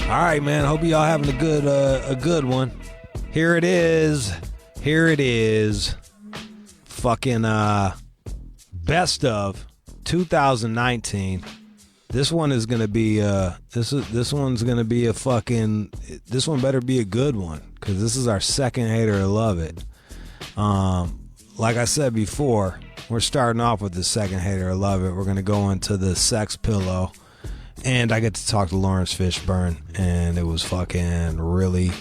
All right, man. Hope y'all having a good one. Here it is. Fucking best of 2019. This one is gonna be this one's gonna be a fucking, this one better be a good one, because this is our second Hater or Love It. Like I said before, we're starting off with the second Hater or Love It. We're gonna go into the sex pillow, and I get to talk to Laurence Fishburne, and it was fucking really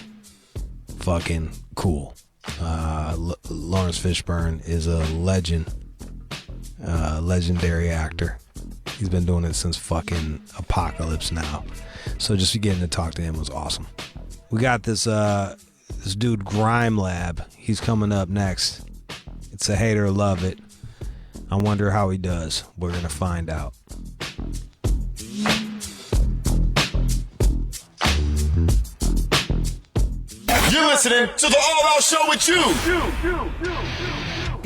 fucking cool. Laurence Fishburne is a legendary actor. He's been doing it since fucking Apocalypse Now. So just getting to talk to him was awesome. We got this dude Grime Lab. He's coming up next. It's a Hater or Love It. I wonder how he does. We're gonna find out. You're listening to the All Out Show with you.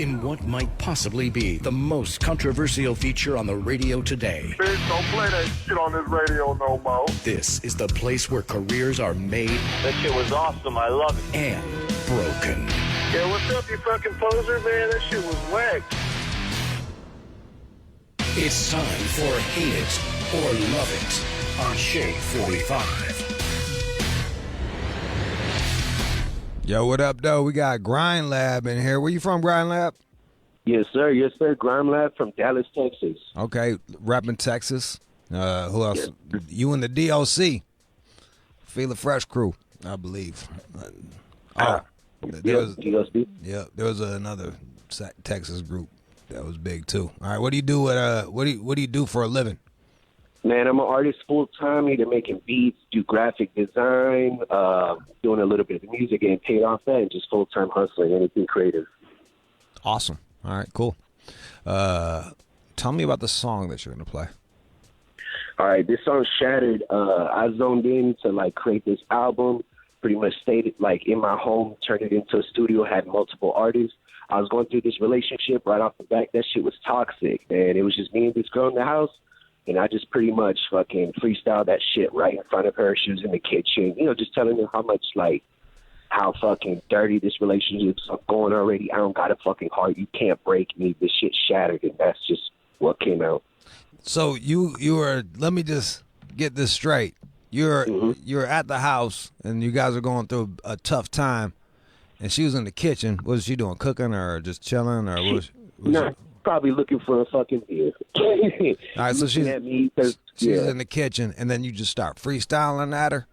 In what might possibly be the most controversial feature on the radio today. Bitch, don't play that shit on this radio no more. This is the place where careers are made. That shit was awesome. I love it. And broken. Yeah, what's up, you fucking poser, man? That shit was whack. It's time for Hate It or Love It on Shade 45. Yo, what up, though? We got Grind Lab in here. Where you from, Grind Lab? Yes, sir. Yes, sir. Grime Lab from Dallas, Texas. Okay, repping Texas. Who else? Yeah. You and the DOC. Feel the Fresh crew, I believe. There was DOC. Yeah, there was another Texas group that was big too. All right, what do you do at what do you do for a living? Man, I'm an artist full time, either making beats, do graphic design, doing a little bit of music, getting paid off that, and just full time hustling, anything creative. Awesome. All right, cool. Tell me about the song that you're gonna play. All right, this song Shattered. I zoned in to create this album. Pretty much stayed in my home, turned it into a studio, had multiple artists. I was going through this relationship right off the bat. That shit was toxic, and it was just me and this girl in the house. And I just pretty much fucking freestyled that shit right in front of her. She was in the kitchen, just telling her how fucking dirty this relationship's going already. I don't got a fucking heart. You can't break me. This shit shattered, and that's just what came out. So you were, let me just get this straight. You're at the house, and you guys are going through a tough time, and she was in the kitchen. What was she doing, cooking or just chilling? Or was probably looking for a fucking beer. All right, so she's at me she's in the kitchen, and then you just start freestyling at her?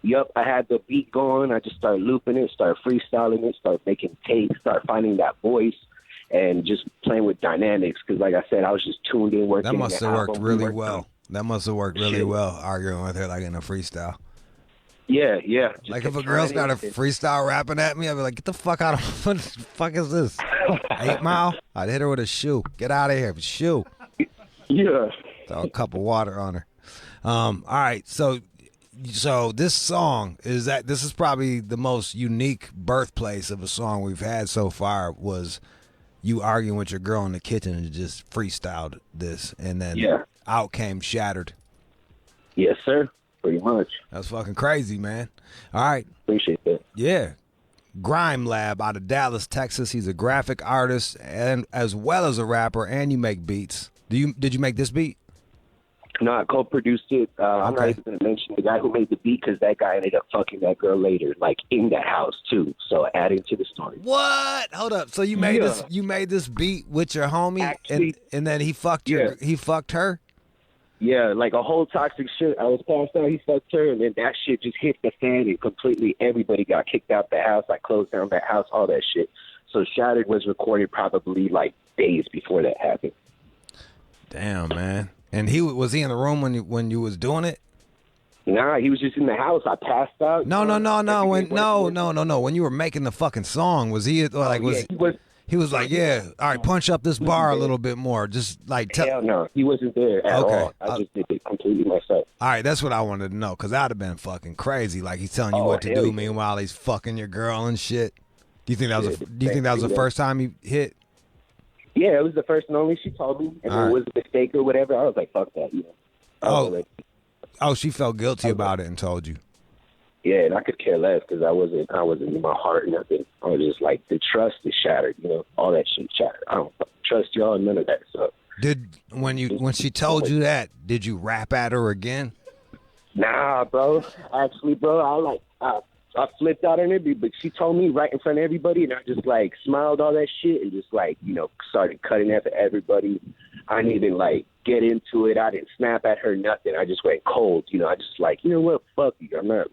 Yep, I had the beat going. I just started looping it, started freestyling it, started making takes, started finding that voice, and just playing with dynamics. Because like I said, I was just tuned in, working. That must have worked really well. That must have worked really well, arguing with her in a freestyle. Yeah. If a girl started freestyle rapping at me, I'd be like, get the fuck out of what the fuck is this? 8 Mile? I'd hit her with a shoe. Get out of here. Shoe. Yeah. Throw a cup of water on her. All right, so this song this is probably the most unique birthplace of a song we've had so far, was you arguing with your girl in the kitchen and just freestyled this, and then out came Shattered. Yes, sir. Pretty much. That's fucking crazy, man. All right. Appreciate that. Yeah. Grime Lab out of Dallas, Texas. He's a graphic artist and as well as a rapper, and you make beats. Did you make this beat? No, I co-produced it. I'm not even going to mention the guy who made the beat, because that guy ended up fucking that girl later, in that house too. So adding to the story. What? Hold up. So you made this? You made this beat with your homie, actually, and then he fucked he fucked her. Yeah, a whole toxic shit. I was passed out, he fucked her, and then that shit just hit the fan, and completely everybody got kicked out the house. I closed down that house, all that shit. So Shattered was recorded probably days before that happened. Damn, man. And was he in the room when you was doing it? Nah, he was just in the house. I passed out. No. When you were making the fucking song, was he He was like, all right, punch up this bar a little bit more. Just hell no, he wasn't there at all. I just did it completely myself. All right, that's what I wanted to know, because that would have been fucking crazy. He's telling you what to do, meanwhile he's fucking your girl and shit. Do you think that was the first time he hit? Yeah, it was the first and only. She told me, and it was a mistake or whatever. I was like, fuck that, Oh, she felt guilty about it and told you. Yeah, and I could care less because I wasn't in my heart or nothing. I was just like, the trust is shattered, all that shit shattered. I don't trust y'all, none of that stuff. When she told you that, did you rap at her again? Nah, bro. Actually, bro, I flipped out on it, but she told me right in front of everybody, and I just like smiled all that shit and just like, started cutting after everybody. I didn't even get into it. I didn't snap at her, nothing. I just went cold. I just like, you know what, fuck you. I'm not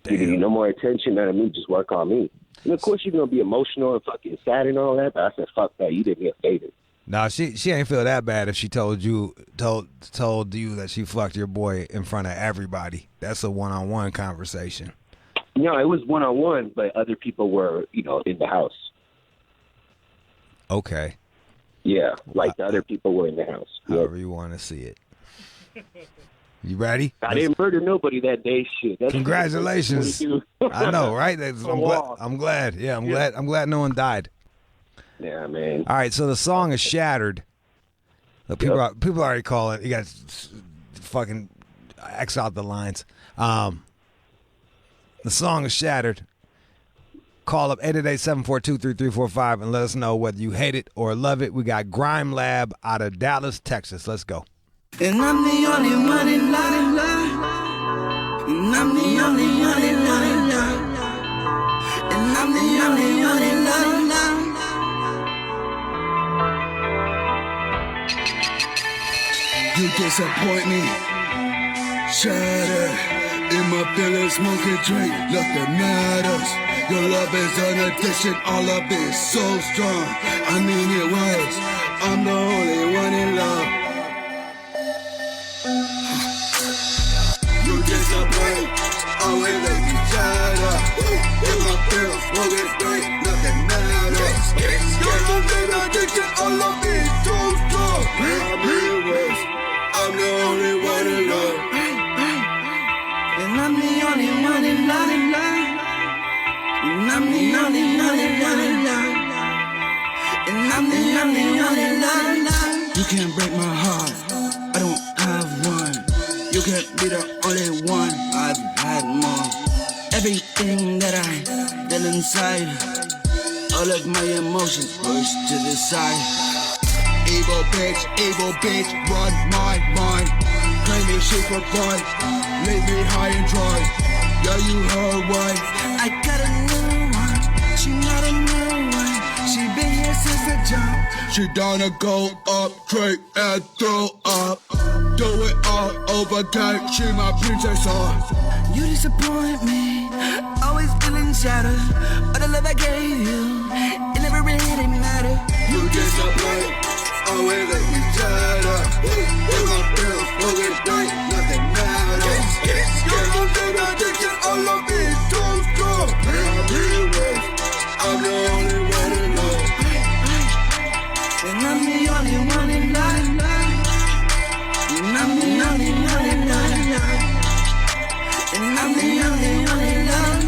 giving you no more attention. None of me, just work on me. And of course, you're gonna be emotional and fucking sad and all that. But I said, fuck that. You did me a favor. Nah, she ain't feel that bad if she told you that she fucked your boy in front of everybody. That's a one-on-one conversation. No, it was one-on-one, but other people were, in the house. Okay. Yeah, the other people were in the house. However you want to see it. You ready? I didn't murder nobody that day. Shit. Congratulations. I know, right? I'm glad. Yeah, I'm glad no one died. Yeah, man. All right, so the song is Shattered. People already call it. You guys fucking X out the lines. The song is Shattered. Call up 888-742-3345 and let us know whether you hate it or love it. We got Grime Lab out of Dallas, Texas. Let's go. And I'm the only one in line. And I'm the only one in line. And I'm the only one in line. You disappoint me. Shatter. In my feelings, smoking drink, nothing matters. Your love is an addiction, all of it is so strong. I mean it was, I'm the only one in love. You disappoint, always make me shatter. In my feelings, smoking drink, nothing matters. Your love is an addiction, all of it is so strong. I mean it was, I'm the only one in love. And I'm the only one in line. And I'm the only one in line. And I'm the only one in line. You can't break my heart, I don't have one. You can't be the only one, I've had more. Everything that I feel inside, all of my emotions pushed to the side. Evil bitch, run my mind. Claim me shit for fun, leave me high and dry. Yeah, you heard what? I got a new one, she not a new one. She been here since the jump. She down to go up, drink and throw up. Do it all over again, she my princess. You disappoint me, always feeling shattered. All the love I gave you, it never really mattered. You disappoint, always let me shatter. In my bills, smoking drink, nothing matters. You're the addiction, all of it is too strong. I'm the only one in love. And I'm the only one in line. And I'm the only one in line. And I'm the only one in line.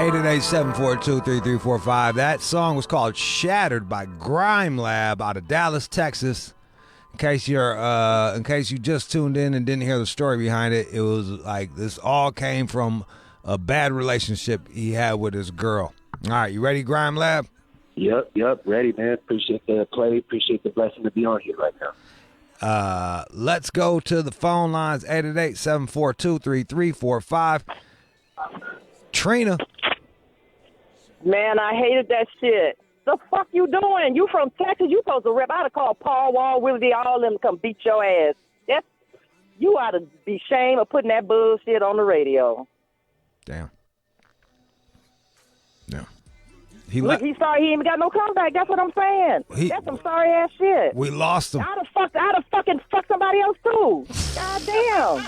888-742-3345. That song was called Shattered by Grime Lab out of Dallas, Texas. In case you just tuned in and didn't hear the story behind it, it was like this all came from a bad relationship he had with his girl. All right, you ready, Grime Lab? Yep, ready, man. Appreciate the play. Appreciate the blessing to be on here right now. Let's go to the phone lines, 888-742-3345. Trina. Man, I hated that shit. The fuck you doing? You from Texas? You supposed to rep. I'd have called Paul Wall, Willie, all them to come beat your ass. You ought to be ashamed of putting that bullshit on the radio. Damn. Yeah. Look, he's sorry he ain't got no comeback. That's what I'm saying. That's some sorry ass shit. We lost him. I'd have fucking fucked somebody else too. God damn.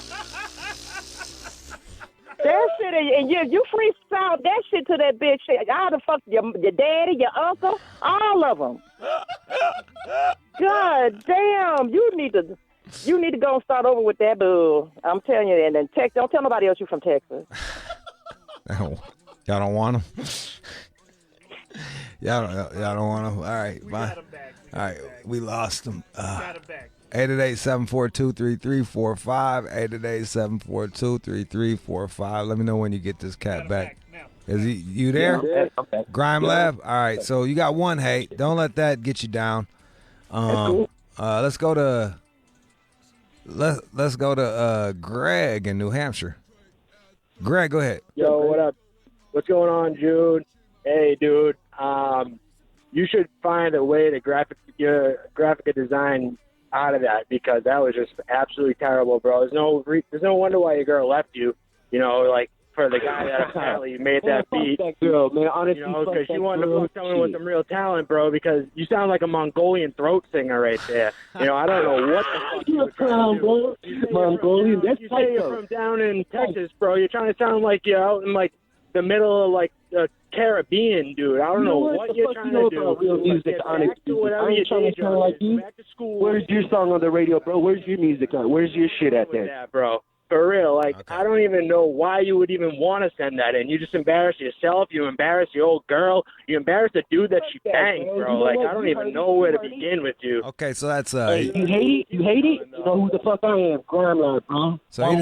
That shit, and you freestyle that shit to that bitch. I'd have fucked your daddy, your uncle, all of them. God damn, you need to. You need to go and start over with that, boo. I'm telling you. And then don't tell nobody else you from Texas. Y'all don't want them? Y'all don't want them? All right, fine. All right, we lost them. 888-742-3345. 888-742-3345. Let me know when you get this cat back. Is you there? Yeah, I'm back. Grime Lab? All right, so you got one hate. Don't let that get you down. Let's go to Greg in New Hampshire. Greg, go ahead. Yo, what up? What's going on, Jude? Hey, dude. You should find a way to graphic design out of that, because that was just absolutely terrible, bro. There's no wonder why your girl left you. You know, like for the guy that apparently made that beat. That girl, man. Honestly, Because she wanted to fuck someone with some real talent, bro. Because you sound like a Mongolian throat singer right there. You know, I don't know what the fuck you were trying to do. Mongolian. That's you say you're from down in Texas, bro. You're trying to sound like you're out in like the middle of like the Caribbean, dude. I don't know what you're trying to do. Real music, honestly. I ain't trying to sound like you. Back to school. Where's your song on the radio, bro? Where's your music on? Where's your shit at with then? that, bro? For real, like, Okay. I don't even know why you would even want to send that in. You just embarrass yourself. You embarrass your old girl. You embarrass the dude that she banged, bro. Like, I don't even know where to begin with you. Okay, so that's Hey, you hate it? You hate it? You know who the fuck I am? Grime Lord, bro. so he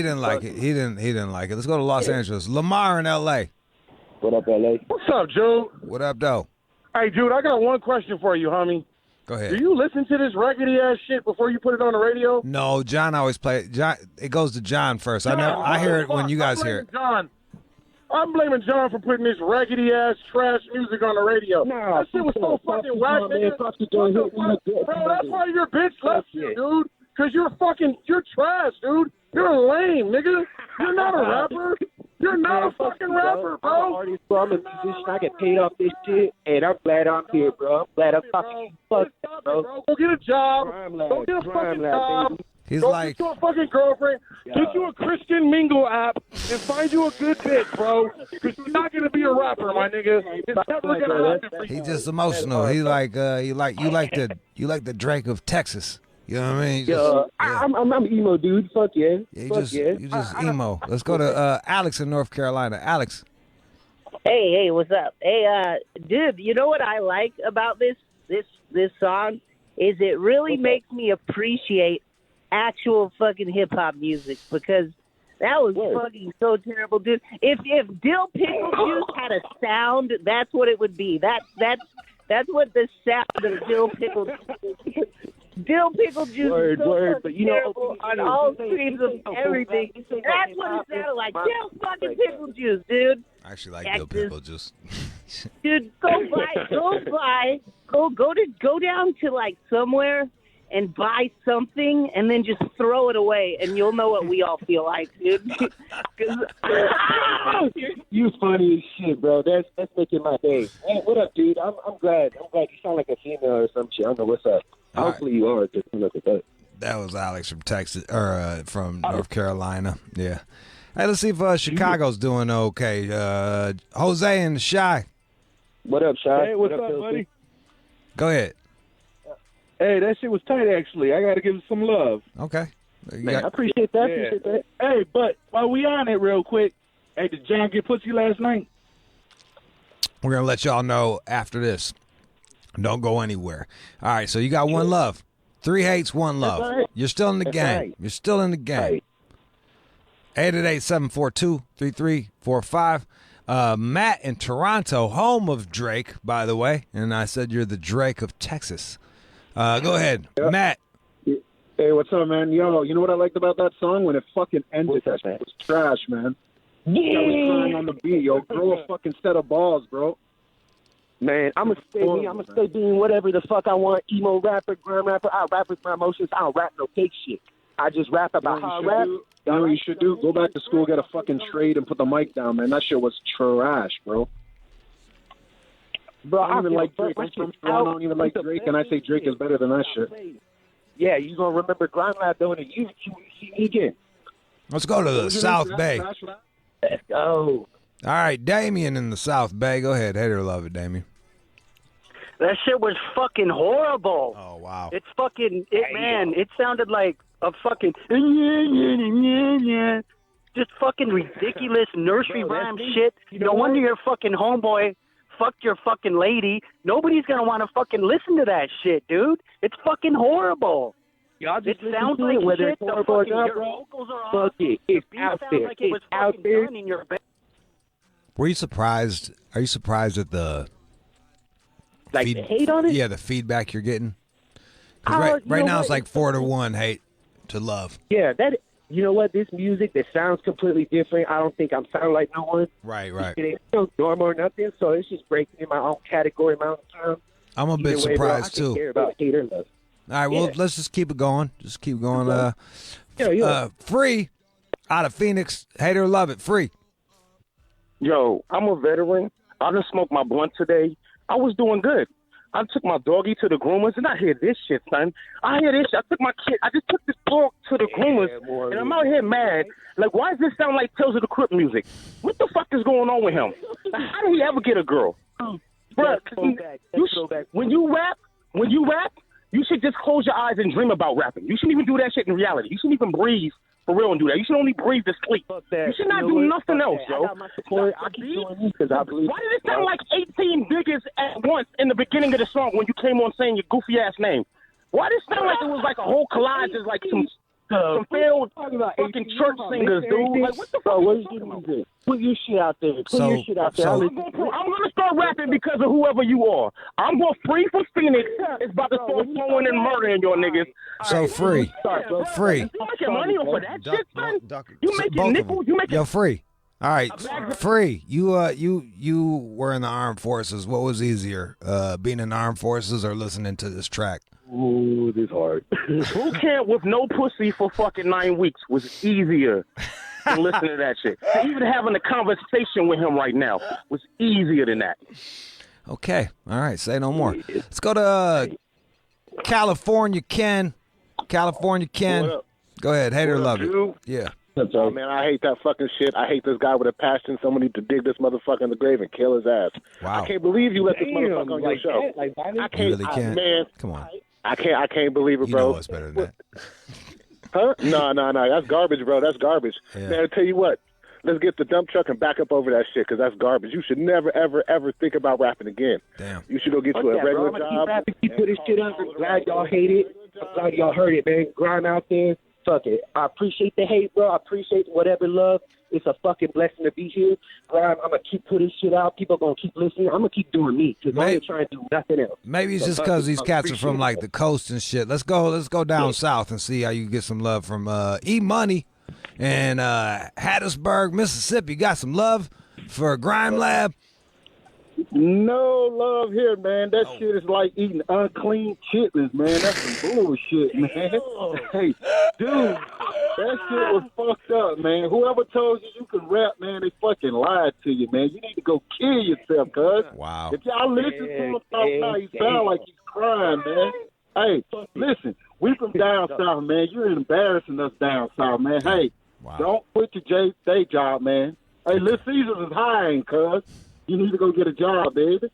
didn't like it. He didn't like it. Let's go to Los Angeles. Lamar in L.A. What up, LA? What's up, Jude? What up, though? Hey, Jude, I got one question for you, homie. Go Do ahead. you listen to this raggedy ass shit before you put it on the radio? No, John always play. John, it goes to John first. I hear it when you guys hear it. I'm blaming John for putting this raggedy ass trash music on the radio. Nah, that shit was so fucking whack, nigga. What the fuck? Bro, that's why your bitch left you, dude. Because you're trash, dude. You're lame, nigga. You're not a rapper. You're not a fucking rapper, I'm an bro. artist, bro. I'm a musician. I get paid off this shit, and I'm glad I'm here, bro. I'm glad I'm fucking fuck, Stop it, bro. bro. Go get a job. Grime Lab, Go get a Grime fucking Lab, job. baby. He's Go like, get you a fucking girlfriend. Get you a Christian Mingle app and find you a good bitch, bro. Because you're not gonna be a rapper, my nigga. It's never gonna happen for you. he's just emotional. He like you like the Drake of Texas. You know what I mean? I'm emo, dude. Fuck yeah. You Fuck just yeah. emo. Let's go to Alex in North Carolina. Alex. Hey, what's up? Hey, dude, you know what I like about this song is it really makes me appreciate actual fucking hip hop music, because that was fucking so terrible, dude. If Dill Pickle Juice had a sound, that's what it would be. That's what the sound of Dill Pickle Juice is so but you know, terrible on all streams of everything. That's what it sounded like. Dill fucking Pickle Juice, dude. I actually like Dill Pickle Juice. Dude, go down to like somewhere and buy something and then just throw it away, and you'll know what we all feel like, dude. You funny as shit, bro. That's making my day. Hey, what up, dude? I'm glad. You sound like a female or some shit. I don't know what's up. All Hopefully you are. Just look at that. That was Alex from Texas or from North Carolina. Yeah. Hey, let's see if Chicago's doing okay. Jose and Shy. What up, Shy? Hey, what's up, Pilsy? buddy? Go ahead. Hey, that shit was tight, actually. I got to give it some love. Okay. Man, I appreciate that. Yeah. Appreciate that. Hey, but while we on it real quick, hey, did John get pussy last night? We're going to let y'all know after this. Don't go anywhere. All right, so you got one love. 3 hates, 1 love. right. You're still in the That's game. right. You're still in the game. Right. 888-742-3345. Matt in Toronto, home of Drake, by the way. And I said you're the Drake of Texas. Go ahead. Matt. Hey, what's up, man? Yo, you know what I liked about that song? When it fucking ended, that shit was trash, man. Yeah. I was crying on the beat, yo. Grow a fucking set of balls, bro. Man, I'm going to stay me. I'm going to stay being whatever the fuck I want. Emo rapper, grime rapper. I rap with my emotions. I don't rap no fake shit. I just rap about how I rap. You know what you should do? Go back to school, get a fucking trade, and put the mic down, man. That shit was trash, bro. Bro, I don't even like Drake. I'm from Toronto. I don't even like Drake, and I say Drake is better than that shit. Yeah, you going to remember Grime Lab doing it. You see me again. Let's go to the South Bay. Let's go. All right, Damien in the South Bay. Go ahead. Hate or love it, Damien. That shit was fucking horrible. Oh wow. It's fucking man. It sounded like a fucking just fucking ridiculous nursery rhyme shit. No wonder your fucking homeboy fucked your fucking lady. Nobody's gonna want to fucking listen to that shit, dude. It's fucking horrible. Y'all just it sounds listen to like it, whether shit. it's horrible or not, Your bro. vocals are Fuck off. it. It's The beat out sounds there. like it was It's out fucking there. done in your bed. Were you surprised? Are you surprised at the the hate on it? Yeah, the feedback you're getting. 'Cause right now it's like 4-1 hate to love. Yeah, that. You know what? This music that sounds completely different. I don't think I'm sounding like no one. Right. It ain't no normal or nothing. So it's just breaking in my own category, my own term. I'm a bit surprised I don't too. care about hate or love. All right, well, let's just keep it going. Just keep going. Free out of Phoenix. Hate or love it. Free. Yo, I'm a veteran. I done smoked my blunt today. I was doing good. I took my doggy to the groomers, and I hear this shit, son. I hear this shit. I just took this dog to the groomers, and I'm out here mad. Like, why does this sound like Tales of the Crypt music? What the fuck is going on with him? How did he ever get a girl? Bro, when you rap, you should just close your eyes and dream about rapping. You shouldn't even do that shit in reality. You shouldn't even breathe for real and do that. You should only breathe to sleep. You should not do nothing else, yo. Why did it sound like 18 niggas at once in the beginning of the song when you came on saying your goofy ass name? Why did it sound like it was like a whole collage of like some failed fucking church singers, dude? Like, what the fuck are you talking about? Put your shit out there. Put your shit out there. I'm gonna start rapping because of whoever you are. I'm going Free from Phoenix. It's about to start throwing and murdering your niggas. So Free. Free. You making money off of that shit, son? You making nickel? You making Free. All right, Free. You were in the armed forces. What was easier, being in the armed forces or listening to this track? Ooh, this hard. Boot camp with no pussy for fucking 9 weeks was easier than listening to that shit. Even having a conversation with him right now was easier than that. Okay. All right. Say no more. Let's go to California Ken. California Ken. Go ahead. Hate or love it. Yeah. Oh, man, I hate that fucking shit. I hate this guy with a passion. Someone need to dig this motherfucker in the grave and kill his ass. Wow. I can't believe you let this motherfucker on your show. I can't, really can't. Man, come on. I can't believe it, You bro. know what's better than that. Huh? No. That's garbage, bro. That's garbage. Yeah. Man, I tell you what. Let's get the dump truck and back up over that shit because that's garbage. You should never, ever, ever think about rapping again. Damn. You should go get you a regular job. Keep put this shit up. I'm glad y'all hate it. I'm glad y'all heard it, man. Grind out there. Fuck it. I appreciate the hate, bro. I appreciate whatever love. It's a fucking blessing to be here. Grind. I'm going to keep putting shit out. People going to keep listening. I'm going to keep doing me because I ain't trying to do nothing else. Maybe it's just because these cats are from like the coast and shit. Let's go down south and see how you get some love from E-Money and Hattiesburg, Mississippi. Got some love for Grime Lab? No love here, man. That shit is like eating unclean chitlins, man. That's some bullshit, man. Hey, dude, that shit was fucked up, man. Whoever told you can rap, man, they fucking lied to you, man. You need to go kill yourself, cuz. Wow. If y'all listen to him talk now, he sound like he's crying, man. Hey, listen, we from down south, man. You're embarrassing us down south, man. Hey, don't quit your day job, man. Hey, Little Caesars is hiring, cuz. You need to go get a job, baby.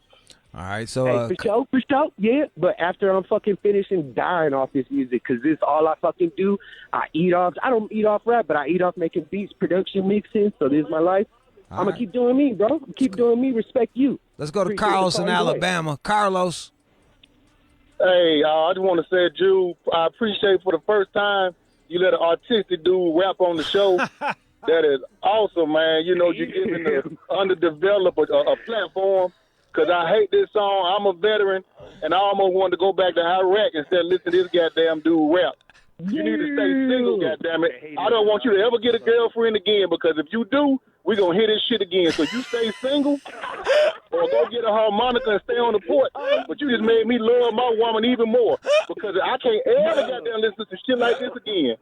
All right, so hey, for sure, yeah. But after I'm fucking finishing dying off this music, because this is all I fucking do. I don't eat off rap, but I eat off making beats, production, mixing. So this is my life. I'm gonna keep doing me, bro. Keep doing me. Respect you. Let's go to Carlos in Alabama. Carlos. Hey, I just want to say, Jude, I appreciate for the first time you let an artistic dude rap on the show. That is awesome, man. You know, you're giving the underdeveloped a platform. Because I hate this song. I'm a veteran, and I almost wanted to go back to Iraq and say, listen to this goddamn dude rap. You need to stay single, goddammit. I don't want you to ever get a girlfriend again, because if you do, we're going to hear this shit again. So you stay single, or go get a harmonica and stay on the porch. But you just made me love my woman even more, because I can't ever goddamn listen to shit like this again.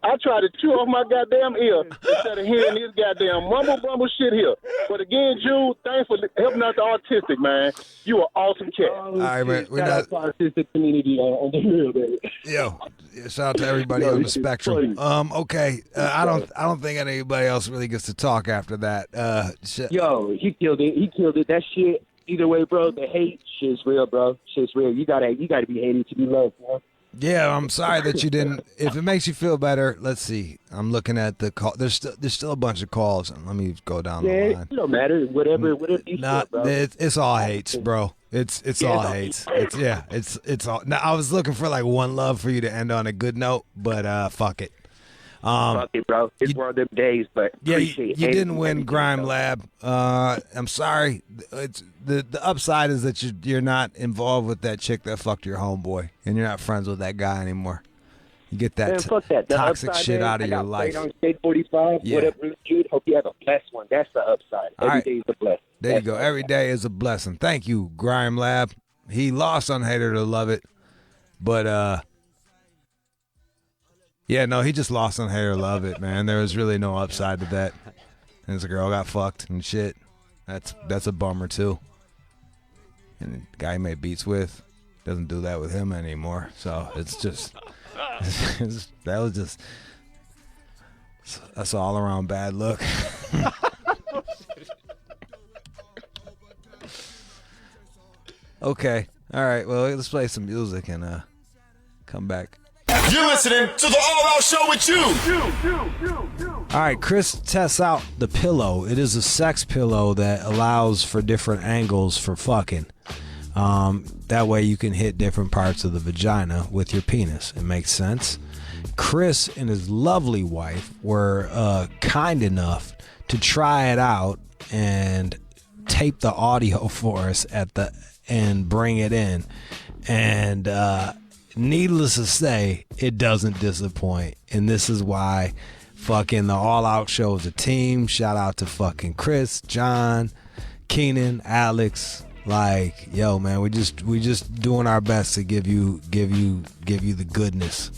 I try to chew off my goddamn ear instead of hearing this goddamn mumble shit here. But again, Jude, thanks for helping out the artistic, man. You are awesome cat. All right, man. We're Shout out to artistic community on the real, baby. Yo, shout out to everybody on the spectrum. Okay, I don't think anybody else really gets to talk after that. Yo, he killed it. He killed it. That shit. either way, bro, the hate shit's real, bro. Shit's real. You gotta be hated to be loved, bro. Yeah, I'm sorry that you didn't. If it makes you feel better, let's see. I'm looking at the call. There's still a bunch of calls. Let me go down the line. It don't matter. Whatever you feel, bro. It's all hates, bro. It's all hates. It's all. Now I was looking for like one love for you to end on a good note, but fuck it. Fuck it, bro. It's one of them days, but yeah, you didn't win Grime Lab. I'm sorry. It's the upside is that you're not involved with that chick that fucked your homeboy, and you're not friends with that guy anymore. You get that, fuck that. toxic upside, shit man, out of I your got life. On State 45. Yeah. What up, Rude Jude? Hope you have a blessed one. That's the upside. Every day is a blessing. There you go. Every day is a blessing. Thank you, Grime Lab. He lost on Hater to Love It, but yeah, no, he just lost on Hater to Love It, man. There was really no upside to that. And his girl got fucked and shit. That's a bummer too. And the guy he made beats with doesn't do that with him anymore. So it's just that's all around bad look. Okay. All right. Well, let's play some music and come back. You're listening to the All Out Show with you. All right, Chris tests out the Pillow. It is a sex pillow that allows for different angles for fucking. That way you can hit different parts of the vagina with your penis. It makes sense. Chris and his lovely wife were kind enough to try it out and tape the audio for us and bring it in. And needless to say, it doesn't disappoint. And this is why fucking the All Out Show is a team. Shout out to fucking Chris, John, Keenan, Alex. Like, yo, man, we just doing our best to give you the goodness.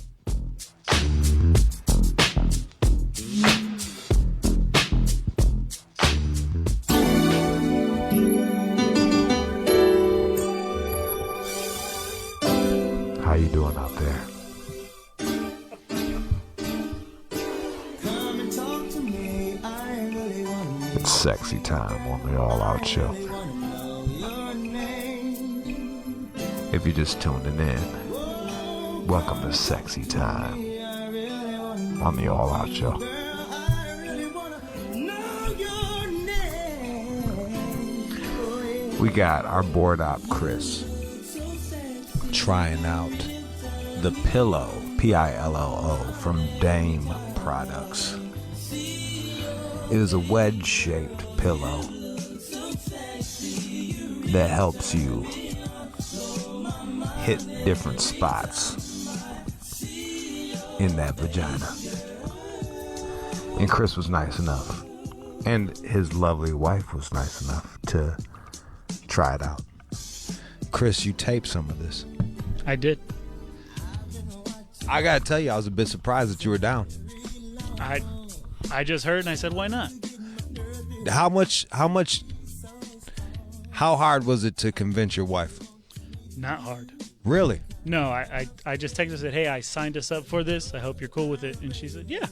How you doing out there? It's sexy time on the All Out Show. If you're just tuning in, welcome to Sexy Time on the All Out Show. We got our board op Chris trying out the Pillo, Pillo, from Dame Products. It is a wedge-shaped pillow that helps you hit different spots in that vagina. And Chris was nice enough, and his lovely wife was nice enough to try it out. Chris, you taped some of this. I did. I gotta tell you, I was a bit surprised that you were down. I just heard and I said, why not? How hard was it to convince your wife? Not hard. Really? No, I just texted her and said, hey, I signed us up for this. I hope you're cool with it. And she said, yeah.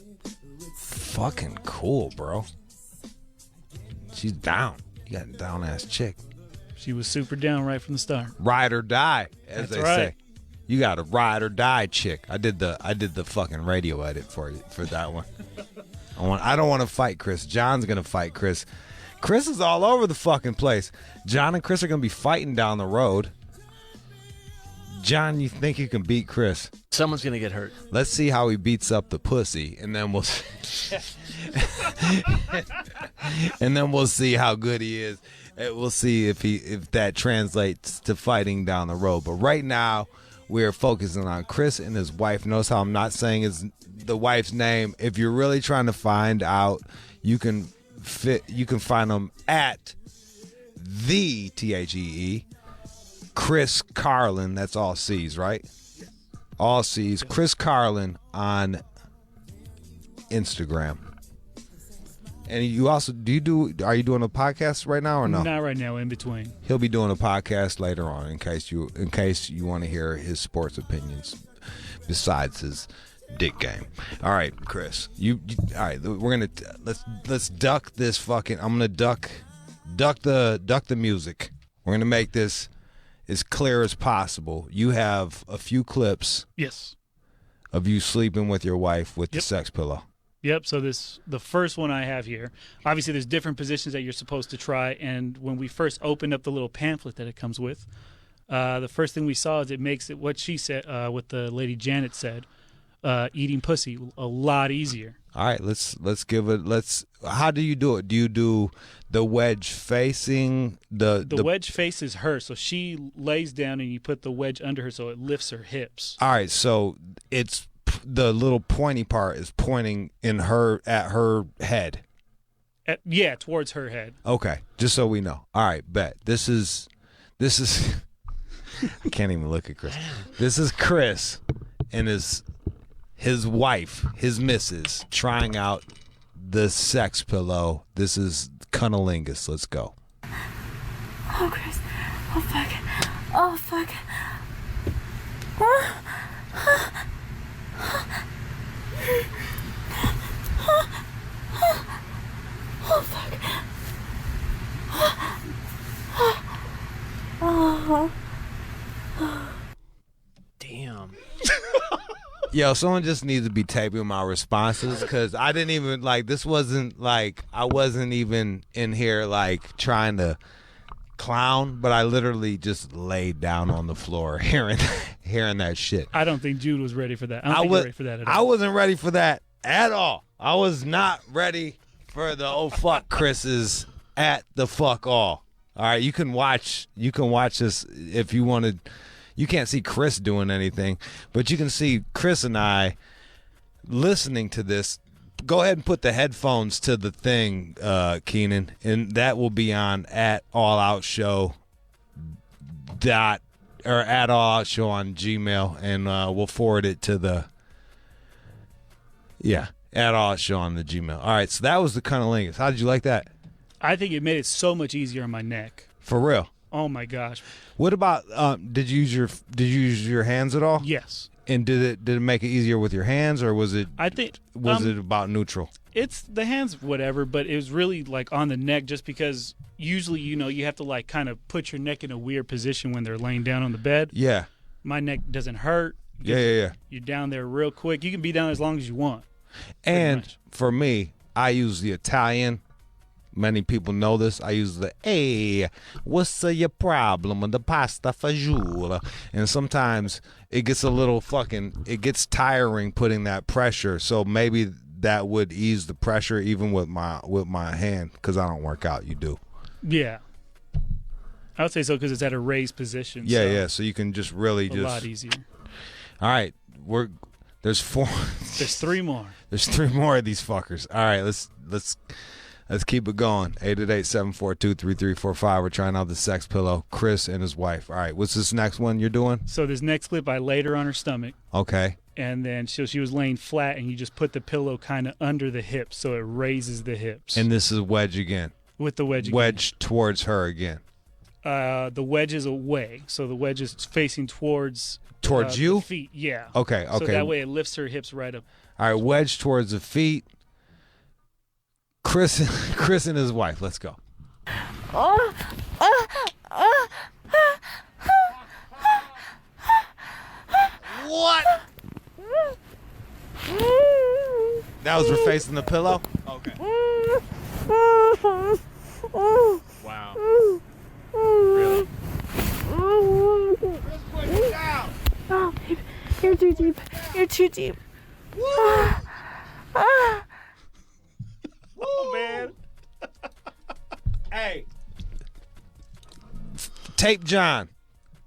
Fucking cool, bro. She's down. You got a down-ass chick. She was super down right from the start. Ride or die, as they say. You got a ride or die chick. I did the fucking radio edit for you for that one. I don't want to fight Chris. John's gonna fight Chris. Chris is all over the fucking place. John and Chris are gonna be fighting down the road. John, you think you can beat Chris? Someone's gonna get hurt. Let's see how he beats up the pussy, and then we'll see how good he is. We'll see if that translates to fighting down the road. But right now, we're focusing on Chris and his wife. Notice how I'm not saying the wife's name. If you're really trying to find out, you can find them at the THEE Chris Carlin. That's all C's, right? All C's. Chris Carlin on Instagram. And you also are you doing a podcast right now or no? Not right now, in between. He'll be doing a podcast later on in case you want to hear his sports opinions besides his dick game. All right, Chris. All right, we're going to let's duck this fucking I'm going to duck the music. We're going to make this as clear as possible. You have a few clips. Yes. Of you sleeping with your wife with the sex pillow. Yep. So the first one I have here. Obviously, there's different positions that you're supposed to try. And when we first opened up the little pamphlet that it comes with, the first thing we saw is it makes it what she said, what the lady Janet said, eating pussy a lot easier. All right, let's give it. How do you do it? Do you do the wedge facing the wedge faces her, so she lays down and you put the wedge under her, so it lifts her hips. All right, so it's the little pointy part is pointing at her head. Yeah, towards her head. Okay, just so we know. All right, bet this is. I can't even look at Chris. This is Chris and his wife, his missus, trying out the sex pillow. This is cunnilingus. Let's go. Oh, Chris. Oh, fuck. Oh, fuck. Oh, fuck. Oh. Damn. Yo, someone just needs to be taping my responses because I didn't even this wasn't I wasn't even in here trying to clown, but I literally just laid down on the floor hearing that shit. I don't think Jude was ready for that. I don't think you're ready for that at all. I wasn't ready for that at all. I was not ready for the oh fuck Chris's at the fuck all. All right, you can watch this if you wanted. You can't see Chris doing anything, but you can see Chris and I listening to this. Go ahead and put the headphones to the thing, Keenan, and that will be on at All Out Show or at All Out Show on Gmail, and we'll forward it to the at All Out Show on the Gmail. All right, so that was the cunnilingus. How did you like that? I think it made it so much easier on my neck. For real. Oh my gosh. What about did you use your hands at all? Yes. And did it make it easier with your hands, or was it? I think it about neutral? It's the hands, whatever, but it was really on the neck, just because usually you have to kind of put your neck in a weird position when they're laying down on the bed. Yeah. My neck doesn't hurt. Yeah. You're down there real quick. You can be down as long as you want. And for me, I use the Italian. Many people know this. I use the "Hey, what's your problem with the pasta fagioli?" And sometimes it gets it gets tiring putting that pressure. So maybe that would ease the pressure even with my hand, because I don't work out. You do. Yeah. I would say so, because it's at a raised position. Yeah. So you can just really a lot easier. All right, there's four. There's three more. There's three more of these fuckers. All right, let's keep it going. 888-742-3345. We're trying out the sex pillow. Chris and his wife. All right, what's this next one you're doing? So this next clip, I laid her on her stomach. Okay. And then she was laying flat, and you just put the pillow kind of under the hips, so it raises the hips. And this is wedge again. With the wedge again. Wedge towards her again. The wedge is away, so the wedge is facing towards you? the feet. Yeah. Okay. So that way it lifts her hips right up. All right, wedge towards the feet. Chris and his wife. Let's go. What? That was her facing the pillow? Okay. Wow. Really? Oh, babe. You're too deep. You're too deep. Oh, man. Hey. Tape John.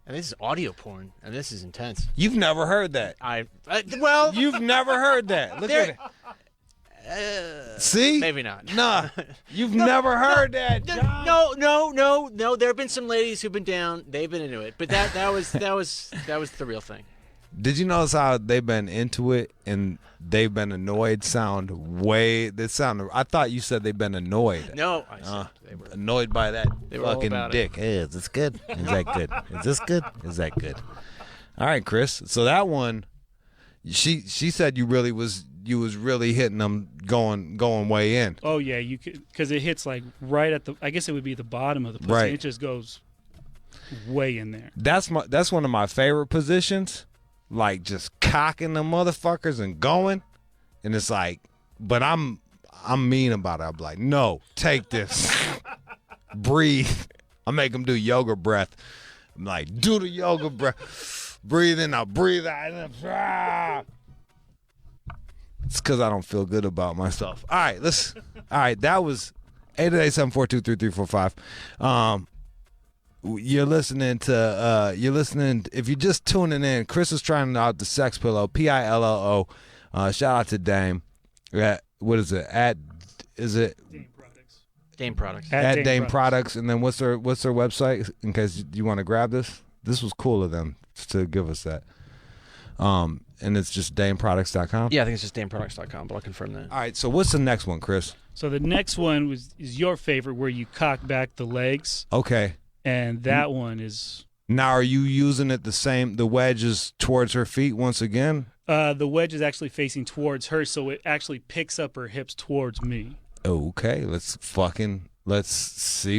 And this is audio porn, and this is intense. You've never heard that. Well, you've never heard that. Look at it. See? Maybe not. Nah. You've never heard that. John. No. There have been some ladies who've been down. They've been into it, but that was the real thing. Did you notice how they've been into it and they've been annoyed? I thought you said they've been annoyed. No, I said they were annoyed by that fucking dick. It. Hey, is this good? Is that good? Is this good? Is that good? All right, Chris. So that one, she said you was really hitting them going way in. Oh yeah, you could, because it hits right at the. I guess it would be the bottom of the pussy. Right. It just goes way in there. That's one of my favorite positions. Like just cocking the motherfuckers and going, and it's like, but I'm mean about it. I'm like, no, take this, breathe. I make them do yoga breath. I'm like, do the yoga breath, breathe in, I'll breathe out. It's because I don't feel good about myself. All right, that was 888-742-3345. You're listening, if you're just tuning in, Chris is trying out the Sex Pillow, Pillo. Shout out to Dame. What is it? Dame Products. At Dame Products. And then what's their website in case you want to grab this? This was cool of them to give us that. And it's just dameproducts.com? Yeah, I think it's just dameproducts.com, but I'll confirm that. All right, so what's the next one, Chris? So the next one is your favorite, where you cock back the legs. Okay. And that one is... Now, are you using it the wedge is towards her feet once again? The wedge is actually facing towards her, so it actually picks up her hips towards me. Okay, let's see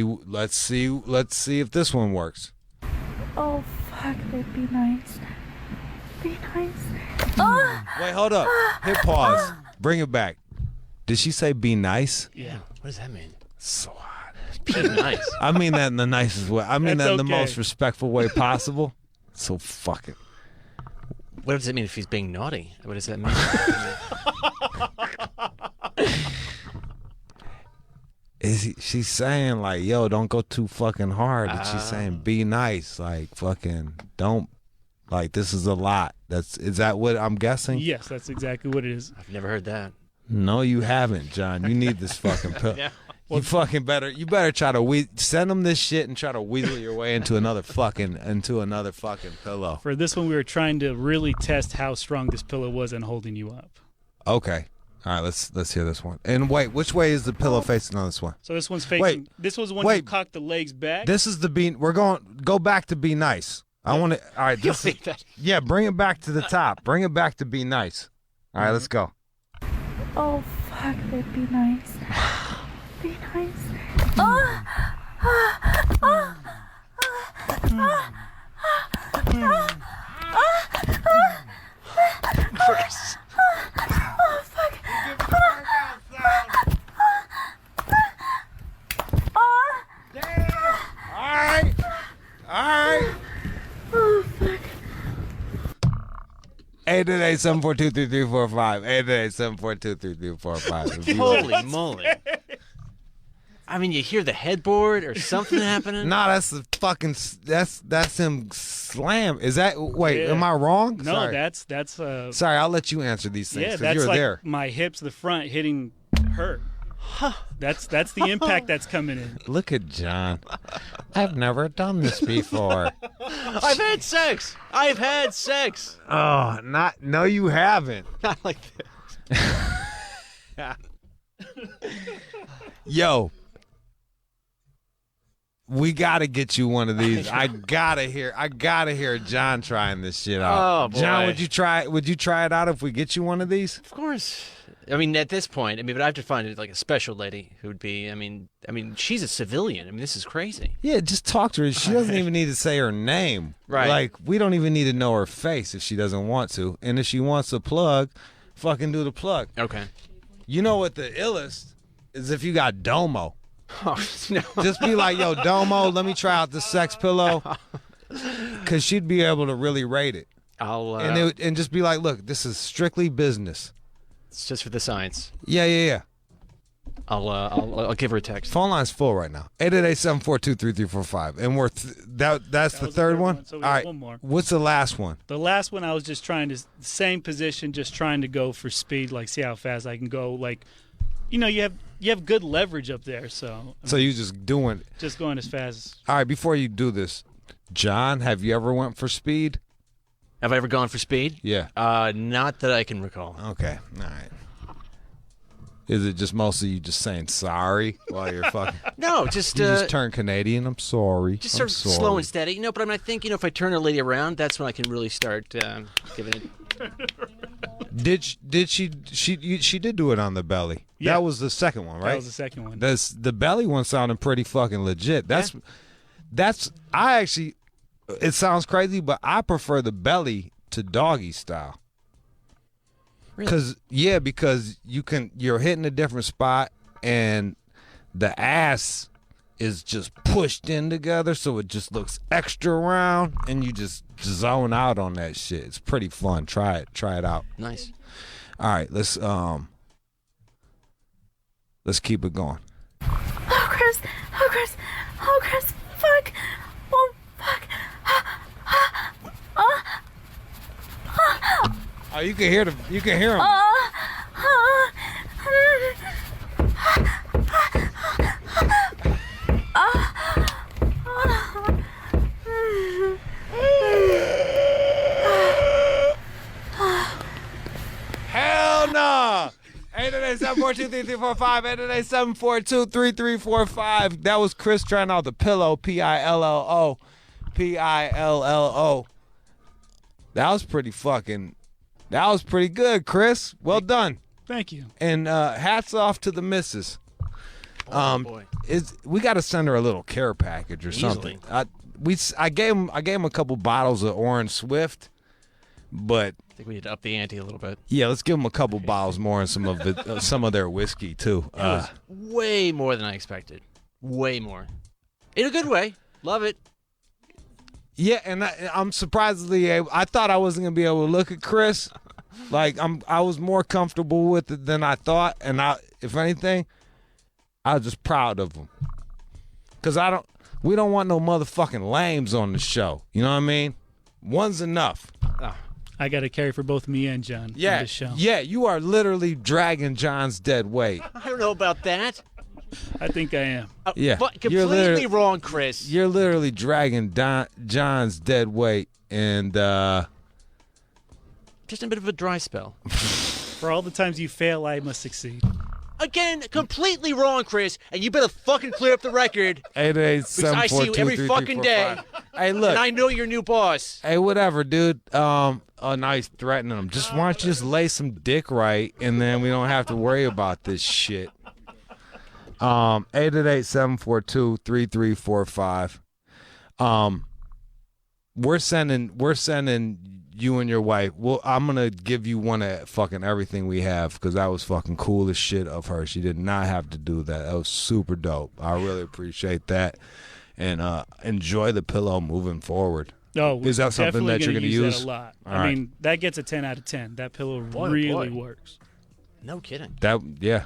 if this one works. Oh, fuck, it'd be nice. Be nice. Oh! Wait, hold up. Hit pause. Bring it back. Did she say be nice? Yeah. What does that mean? So hot. Be nice. I mean that in the nicest way. I mean That's that in the okay. most respectful way possible. So fucking. What does it mean if he's being naughty? What does that mean? She's saying like, yo, don't go too fucking hard. And she's saying be nice. Like fucking don't, like this is a lot. Is that what I'm guessing? Yes, that's exactly what it is. I've never heard that. No, you haven't, John. You need this fucking pill. Yeah. You better try to send them this shit and try to weasel your way into another fucking pillow. For this one, we were trying to really test how strong this pillow was and holding you up. Okay. All right, let's hear this one. And wait, which way is the pillow facing on this one? So this one's facing. Wait, this was the one you cocked the legs back. This is the go back to be nice. I want to. All right, yeah, bring it back to the top. Bring it back to be nice. All right, let's go. Oh, fuck, it'd be nice. Be nice. Oh! Chris. Oh, fuck. All right. Oh, fuck. 888-742-3345. 888-742-3345. Holy moly. I mean, you hear the headboard or something happening? Nah, that's the fucking that's him slam. Is that am I wrong? No, Sorry. that's Sorry, I'll let you answer these things yeah, because that's you're like there. my hips, the front hitting her. That's the impact that's coming in. Look at John. I've never done this before. I've had sex. Oh, no, you haven't. Not like this. Yo, we gotta get you one of these. I gotta hear John trying this shit out. Oh, boy. John, would you try it out if we get you one of these? Of course. I mean, at this point, but I have to find like a special lady who would be. I mean, she's a civilian. I mean, this is crazy. Yeah, just talk to her. She doesn't even need to say her name. Right. Like, we don't even need to know her face if she doesn't want to. And if she wants a plug, fucking do the plug. Okay. You know what the illest is if you got Domo. Oh, no. Just be like, yo, Domo, let me try out the sex pillow. Because she'd be able to really rate it. And just be like, look, this is strictly business. It's just for the science. Yeah. I'll give her a text. Phone line's full right now. 888-742-3345. And that's the third one? So we All got right. one more. What's the last one? The last one, I was just trying to same position, just trying to go for speed, like see how fast I can go. Like, you have good leverage up there, so. So you just doing. Just going as fast as. All right. Before you do this, John, have you ever went for speed? Have I ever gone for speed? Yeah. Not that I can recall. Okay. All right. Is it just mostly you just saying sorry while you're fucking? No, just you just turn Canadian. I'm sorry. Just sort of slow and steady, But I think if I turn a lady around, that's when I can really start giving it. Did she did do it on the belly? Yeah. That was the second one, right? That was the second one. The belly one sounded pretty fucking legit. I actually, it sounds crazy, but I prefer the belly to doggy style. Because you're hitting a different spot, and the ass is just pushed in together, so it just looks extra round, and you just zone out on that shit. It's pretty fun. Try it out. Nice. All right, let's keep it going. Oh, Chris. Oh, Chris. Oh, Chris. Fuck. Oh, fuck. Oh, you can hear him. Hell no! 888-742-3345. 888-742-3345. That was Chris trying out the Pillo. Pillo. Pillo. That was pretty good, Chris. Well done. Thank you. And hats off to the missus. Boy. We got to send her a little care package or something. I gave him a couple bottles of Orange Swift, but I think we need to up the ante a little bit. yeah, let's give them a couple bottles more and some of their whiskey too. It was way more than I expected. Way more. In a good way. Love it. Yeah, and I'm surprisingly able. I thought I wasn't gonna be able to look at Chris. Like I was more comfortable with it than I thought, and if anything, I was just proud of him. Cause we don't want no motherfucking lames on the show. You know what I mean? One's enough. I got to carry for both me and John on this show. Yeah, you are literally dragging John's dead weight. I don't know about that. I think I am. Yeah, But completely wrong, Chris. You're literally dragging John's dead weight, and just a bit of a dry spell. For all the times you fail, I must succeed. Again, completely wrong, Chris, and you better fucking clear up the record. 887-423-3345. Because I see you every fucking day. Hey, look. And I know your new boss. Hey, whatever, dude. Oh, now he's threatening him. Why don't you just lay some dick right, and then we don't have to worry about this shit. 888-742-3345. We're sending you and your wife. Well, I'm gonna give you one of fucking everything we have, because that was fucking cool as shit of her. She did not have to do that. That was super dope. I really appreciate that, and enjoy the Pillow moving forward. Oh, is that something that you're gonna use? That a lot. All I right. mean, that gets a 10 out of 10. That pillow really works. No kidding. Yeah,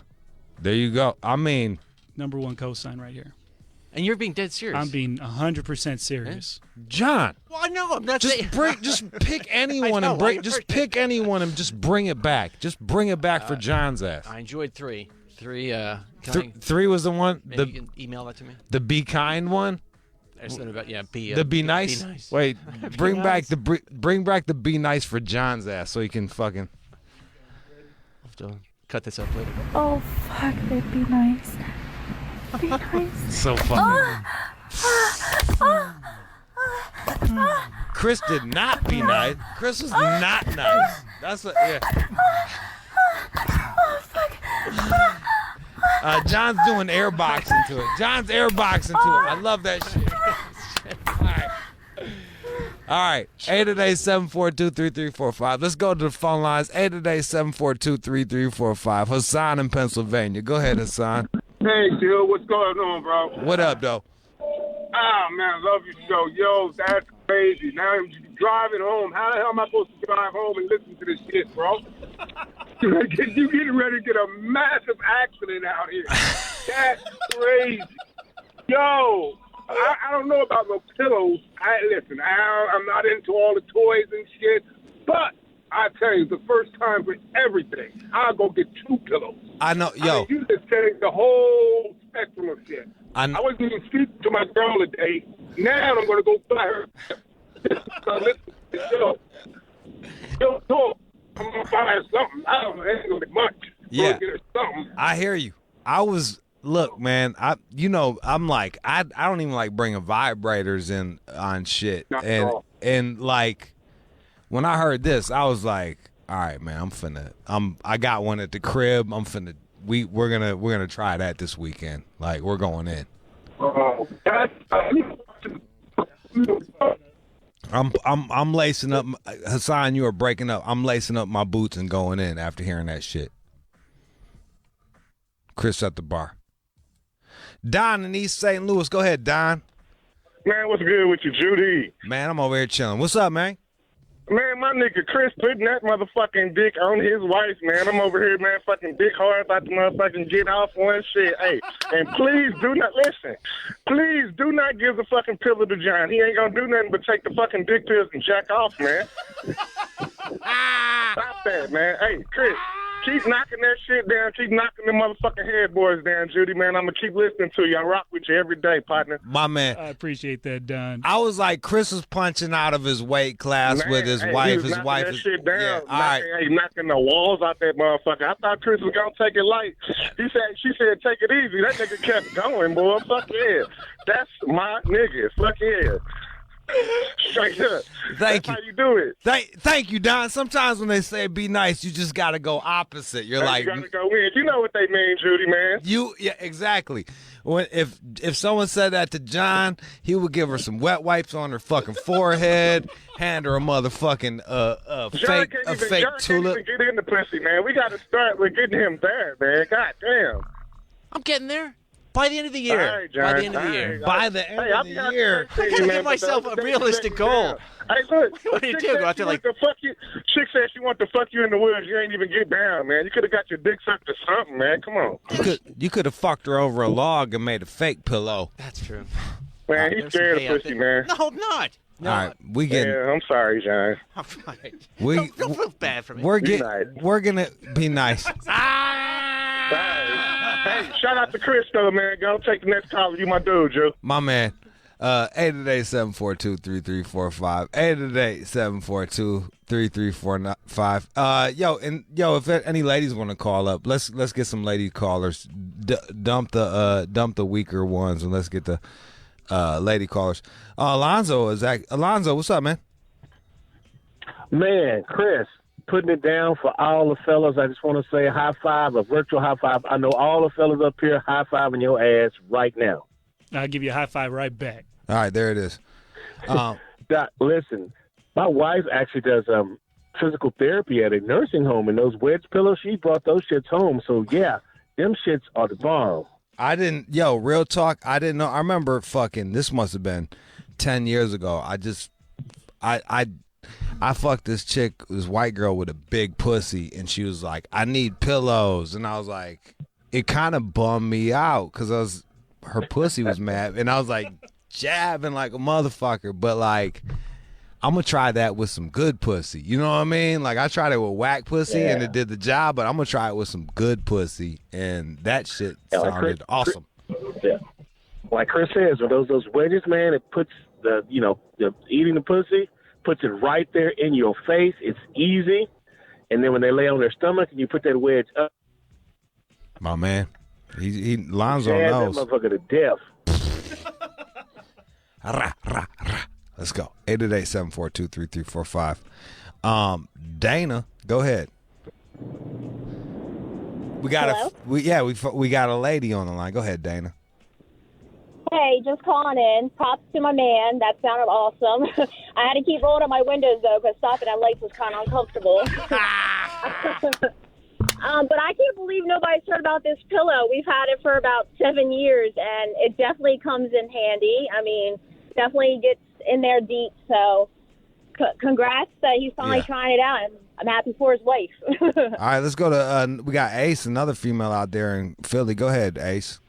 there you go. I mean, number one cosign right here. And you're being dead serious. I'm being 100% serious. John. Well, no, I'm not saying. Just pick anyone pick anyone and just bring it back. Just bring it back for John's ass. I enjoyed three. Three was the one. Maybe you can email that to me. The be kind one. There's something about be nice. Be nice. Wait, bring back the be nice for John's ass so he can fucking. I'll have to cut this up later. Oh, fuck, they'd be nice. Be nice. So funny. Chris did not be nice. Chris was not nice. That's what. Yeah. Oh, fuck. John's doing airboxing to it. John's airboxing to it. I love that shit. All right. 888-742-3345. Let's go to the phone lines. 888-742-3345. Hassan in Pennsylvania. Go ahead, Hassan. Hey, dude, what's going on, bro? What up, though? Ah, man, love your show. Yo, that's crazy. Now I'm driving home. How the hell am I supposed to drive home and listen to this shit, bro? You getting ready to get a massive accident out here. That's crazy. Yo, I don't know about no pillows. Listen, I'm not into all the toys and shit, but I tell you, the first time for everything, I'll go get 2 pillows. I know, yo. You just changed the whole spectrum of shit. I wasn't even speaking to my girl today. Now I'm going to go buy her. Listen to the show. Yo, talk. I'm going to buy her something. I don't know. It ain't going to be much. Yeah. Get her something. I hear you. Look, man, I'm like, I don't even like bringing vibrators in on shit. Not at all. And like, when I heard this, I was like, all right, man, I got one at the crib. We're gonna try that this weekend. Like, we're going in. That's I'm lacing up. Hassan, you are breaking up. I'm lacing up my boots and going in after hearing that shit. Chris at the bar. Don in East St. Louis. Go ahead, Don. Man, what's good with you, Judy? Man, I'm over here chilling. What's up, man? Man, my nigga Chris putting that motherfucking dick on his wife, man. I'm over here, man, fucking dick hard about to motherfucking get off one shit. Hey, and please do not, listen, please do not give the fucking pillow to John. He ain't gonna do nothing but take the fucking dick pills and jack off, man. Stop that, man. Hey, Chris, keep knocking that shit down. Keep knocking them motherfucking headboards down, Judy, man. I'm gonna keep listening to you. I rock with you every day, partner. My man. I appreciate that, Don. I was like, Chris was punching out of his weight class with his wife. His wife that is shit down. Yeah, all right. Hey, knocking the walls out that motherfucker. I thought Chris was gonna take it light. She said, take it easy. That nigga kept going, boy. Fuck yeah. That's my nigga. Fuck yeah. Straight up. Thank That's you. how you do it. Thank you, Don. Sometimes when they say be nice, you just gotta go opposite. You're like, you gotta go in. You know what they mean, Judy, man. Yeah, exactly. When if someone said that to John, he would give her some wet wipes on her fucking forehead, hand her a motherfucking fake John tulip. can't even get in the pussy, man. We gotta start with getting him there, man. God damn. I'm getting there. By the end of the year. All right, John. By the end of the All year. right. By the end of the year. I gotta give myself a realistic goal. Hey, look. What do you do? Go out there like. Chick said she want to fuck you in the woods. You ain't even get down, man. You could have got your dick sucked or something, man. Come on. You could have fucked her over a log and made a fake pillow. That's true. Man, he's scared of pussy, man. No, I'm not. No. All right, we get. Yeah, I'm sorry, John. All right. We Don't feel bad for me. we're gonna be nice. Hey, shout out to Chris, though, man. Go take the next caller. You my dude, Joe. My man. 888-742-3345. 888-742-3345. If any ladies want to call up, let's get some lady callers. Dump the weaker ones and let's get the lady callers. Alonzo, what's up, man? Man, Chris, putting it down for all the fellas. I just want to say a high five, a virtual high five. I know all the fellas up here high fiving your ass right now. I'll give you a high five right back. All right, there it is. Doc, listen, my wife actually does physical therapy at a nursing home, and those wedge pillows, she brought those shits home. So, yeah, them shits are the bomb. Real talk, I didn't know. I remember this must have been 10 years ago. I fucked this chick, this white girl with a big pussy, and she was like, I need pillows. And I was like, it kind of bummed me out because her pussy was mad. And I was like, jabbing like a motherfucker. But like, I'm going to try that with some good pussy. You know what I mean? Like, I tried it with whack pussy and it did the job, but I'm going to try it with some good pussy. And that shit sounded awesome. Yeah. Like Chris says, with those wedges, man, it puts the eating the pussy, puts it right there in your face. It's easy. And then when they lay on their stomach and you put that wedge up. My man. Lonzo knows. That motherfucker to death. Let's go. 888-742-3345. Dana, go ahead. We got we got a lady on the line. Go ahead, Dana. Hey, just calling in. Props to my man. That sounded awesome. I had to keep rolling up my windows, though, because stopping at lights was kind of uncomfortable. But I can't believe nobody's heard about this pillow. We've had it for about 7 years, and it definitely comes in handy. I mean, definitely gets in there deep. So congrats that he's finally trying it out. And I'm happy for his wife. All right, let's go to we got Ace, another female out there in Philly. Go ahead, Ace.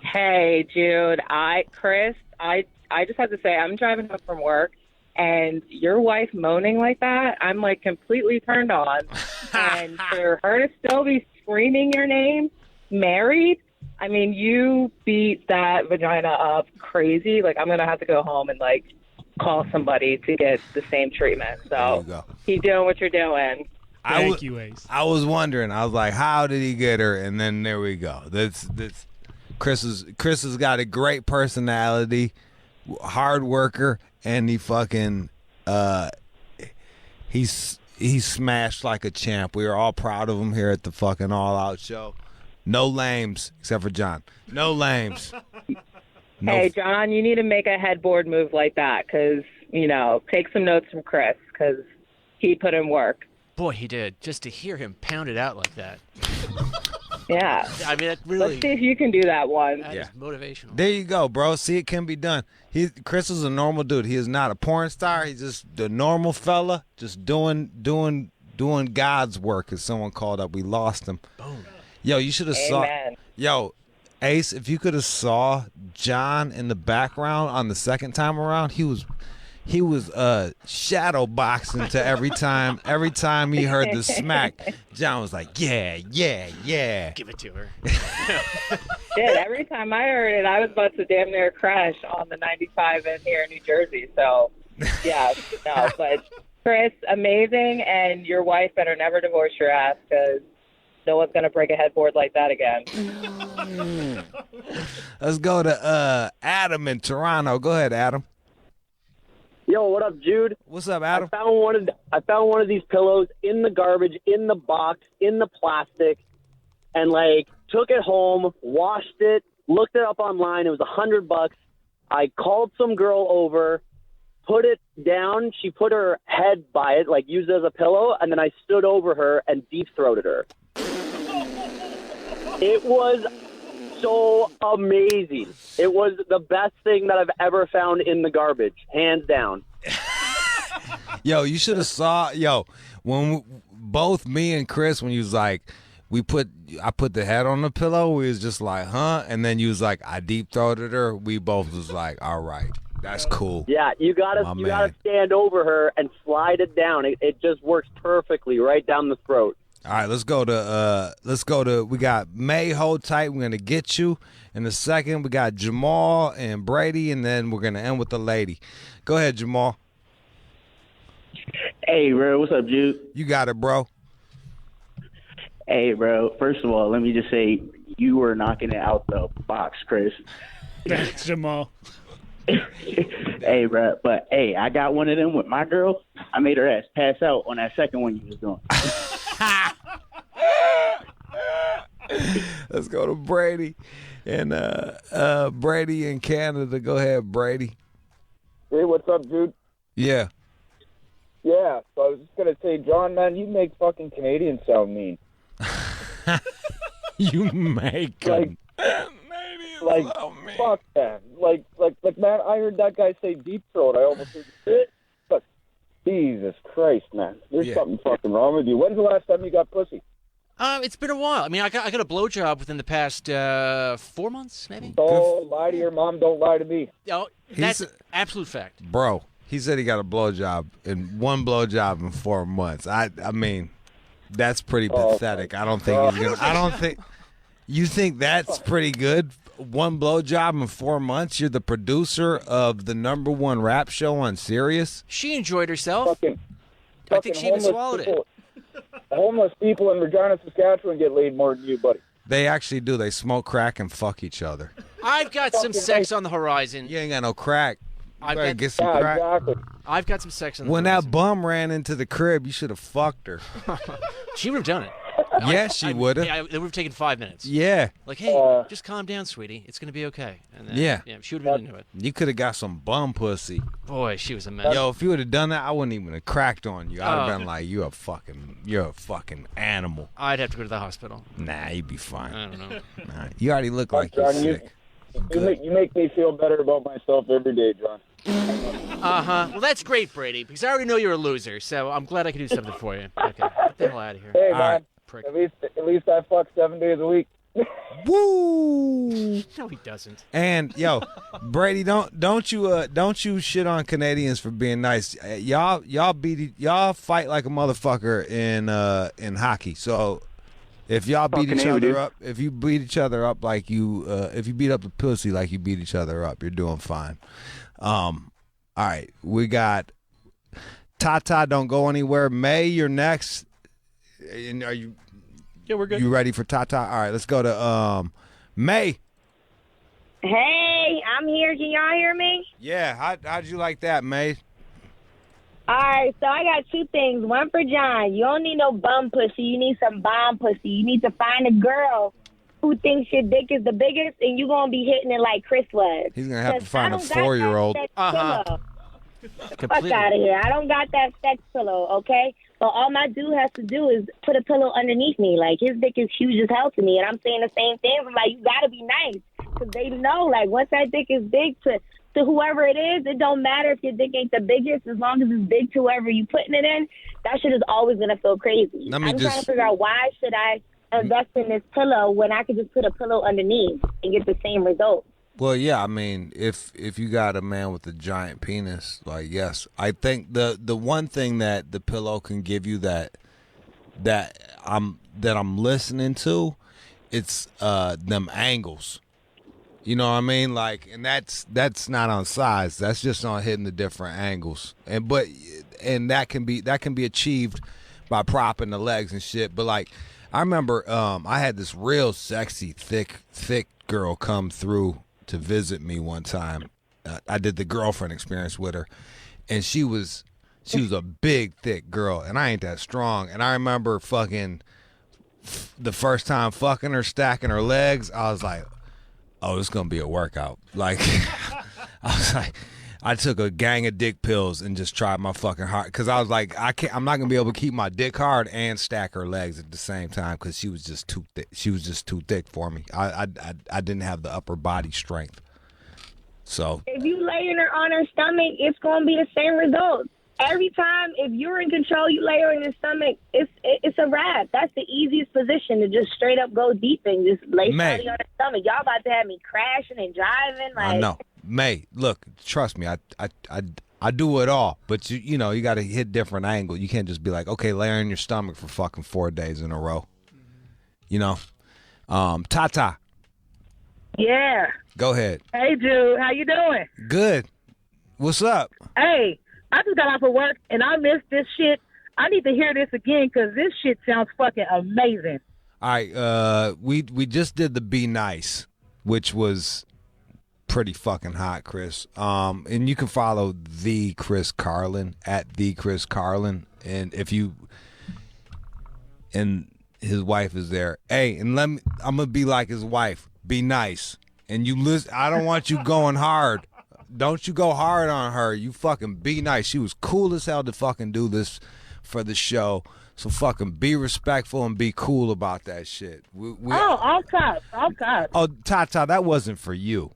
Hey, Jude. Chris, I just have to say, I'm driving home from work, and your wife moaning like that, I'm like completely turned on. And for her to still be screaming your name, married, I mean, you beat that vagina up crazy. Like, I'm going to have to go home and, like, call somebody to get the same treatment. So keep doing what you're doing. Thank you, Ace. I was wondering. I was like, how did he get her? And then there we go. That's Chris has got a great personality, hard worker, and he fucking he's smashed like a champ. We are all proud of him here at the fucking All Out Show. No lames except for John. No lames. No. Hey, John, you need to make a headboard move like that because, take some notes from Chris because he put in work. Boy, he did. Just to hear him pound it out like that. Yeah. I mean, that really. Let's see if you can do that one. That is motivational. There you go, bro. See, it can be done. Chris is a normal dude. He is not a porn star. He's just the normal fella, just doing God's work. As someone called up, we lost him. Boom. Yo, you should have saw. Amen. Yo, Ace, if you could have saw John in the background on the second time around, he was shadow boxing to every time he heard the smack. John was like, yeah. Give it to her. Shit, every time I heard it, I was about to damn near crash on the 95 in here in New Jersey. So, yeah, no, but Chris, amazing, and your wife better never divorce your ass because no one's going to break a headboard like that again. Let's go to Adam in Toronto. Go ahead, Adam. Yo, what up, Jude? What's up, Adam? I found one of these pillows in the garbage, in the box, in the plastic, and took it home, washed it, looked it up online. It was $100. I called some girl over, put it down. She put her head by it, used it as a pillow, and then I stood over her and deep-throated her. It was so amazing. It was the best thing that I've ever found in the garbage, hands down. Yo, you should have saw. Yo, when both me and Chris, when you was like, I put the head on the pillow. We was just like, huh? And then you was like, I deep throated her. We both was like, all right, that's cool. Yeah, you gotta stand over her and slide it down. It just works perfectly right down the throat. All right, let's go to we got May, hold tight. We're gonna get you in a second. We got Jamal and Brady, and then we're gonna end with the lady. Go ahead, Jamal. Hey, bro, what's up, Jude? You got it, bro. Hey, bro, first of all, let me just say you were knocking it out the box, Chris. Thanks, Jamal. Hey, bro, but hey, I got one of them with my girl. I made her ass pass out on that second one you was doing. Let's go to Brady and Brady in Canada. Go ahead, Brady. Hey, what's up, dude? Yeah. Yeah, so I was just gonna say, John, man, you make fucking Canadians sound mean. You make like fuck, man. Like, man, I heard that guy say deep throat. I almost heard it. But Jesus Christ, man, there's something fucking wrong with you. When's the last time you got pussy? It's been a while. I mean, I got a blowjob within the past 4 months, maybe. Don't lie to your mom. Don't lie to me. Oh, that's absolute fact. Bro, he said he got a blowjob one blowjob in 4 months. I mean, that's pretty pathetic. I don't think he's gonna. I don't think. You think that's pretty good? One blowjob in 4 months. You're the producer of the #1 rap show on Sirius. She enjoyed herself. I think she even swallowed it. Homeless people in Regina, Saskatchewan get laid more than you, buddy. They actually do. They smoke crack and fuck each other. I've got some sex on the horizon. You ain't got no crack. I've better got, get some crack. Exactly. I've got some sex on the When horizon. that bum ran into the crib, you should have fucked her. She would have done it. Yes, she would have. Yeah, it would have taken 5 minutes. Yeah. Like, hey, just calm down, sweetie. It's going to be okay. And then, Yeah. she would have been into it. You could have got some bum pussy. Boy, she was a mess. Yo, if you would have done that, I wouldn't even have cracked on you. I'd have been like, you're a fucking animal. I'd have to go to the hospital. Nah, you'd be fine. I don't know. Nah, you already look like you're John, sick. You make me feel better about myself every day, John. Well, that's great, Brady, because I already know you're a loser, so I'm glad I could do something for you. Okay, get the hell out of here. Hey, All man. right, prick. At least I fuck 7 days a week. Woo! No, he doesn't. And yo, Brady, don't you shit on Canadians for being nice. Y'all fight like a motherfucker in hockey. So if y'all beat each other up, if you beat each other up like if you beat up the pussy like you beat each other up, you're doing fine. All right, we got Tata. Don't go anywhere. May, you're next. And are you? Yeah, we're good. You ready for Tata? All right, let's go to May. Hey, I'm here. Can y'all hear me? Yeah, how'd you like that, May? All right, so I got two things. One for John. You don't need no bum pussy. You need some bomb pussy. You need to find a girl who thinks your dick is the biggest, and you gonna be hitting it like Chris was. He's gonna have to 'Cause find I a don't got 4-year-old. that pillow. Fuck Completely. out of here. I don't got that sex pillow, okay? So all my dude has to do is put a pillow underneath me. Like, his dick is huge as hell to me, and I'm saying the same thing. I'm like, you gotta be nice, because they know, like, once that dick is big to whoever it is, it don't matter if your dick ain't the biggest, as long as it's big to whoever you putting it in, that shit is always gonna feel crazy. Let me I'm just- trying to figure out, why should I invest in this pillow when I could just put a pillow underneath and get the same result? Well, yeah, I mean, if you got a man with a giant penis, like, yes, I think the one thing that the pillow can give you that I'm listening to, it's them angles. You know what I mean? Like, and that's not on size. That's just on hitting the different angles. And that can be achieved by propping the legs and shit. But like, I remember I had this real sexy thick girl come through to visit me one time. I did the girlfriend experience with her, and she was a big thick girl, and I ain't that strong. And I remember fucking the first time fucking her, stacking her legs, I was like, oh, this is gonna be a workout. Like, I was like, I took a gang of dick pills and just tried my fucking heart, because I was like, I'm not gonna be able to keep my dick hard and stack her legs at the same time, because she was just too thick. She was just too thick for me. I didn't have the upper body strength. So If you laying her on her stomach, it's gonna be the same result. Every time, if you're in control, you lay her in the stomach, it's a wrap. That's the easiest position, to just straight up go deep and just lay somebody on the stomach. Y'all about to have me crashing and driving. Like, I know, May. Look, trust me, I do it all, but you know you got to hit different angles. You can't just be like, okay, lay her in your stomach for fucking 4 days in a row. You know, Tata. Yeah. Go ahead. Hey, Jude, how you doing? Good. What's up? Hey, I just got off of work, and I missed this shit. I need to hear this again, because this shit sounds fucking amazing. All right, we just did the Be Nice, which was pretty fucking hot, Chris. And you can follow the Chris Carlin at the Chris Carlin, and his wife is there. Hey, and I'm gonna be like his wife. Be nice, and you listen. I don't want you going hard. Don't you go hard on her. You fucking be nice. She was cool as hell to fucking do this for the show. So fucking be respectful and be cool about that shit. All cups. Oh, Tata, that wasn't for you.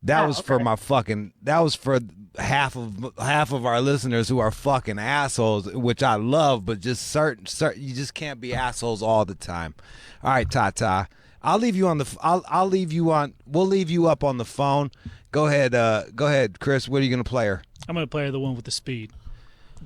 That was for my fucking. That was for half of our listeners who are fucking assholes, which I love, but just certain you just can't be assholes all the time. All right, Tata. I'll leave you on the. I'll leave you on. We'll leave you up on the phone. Go ahead, Chris. What are you gonna play her? I'm gonna play her the one with the speed.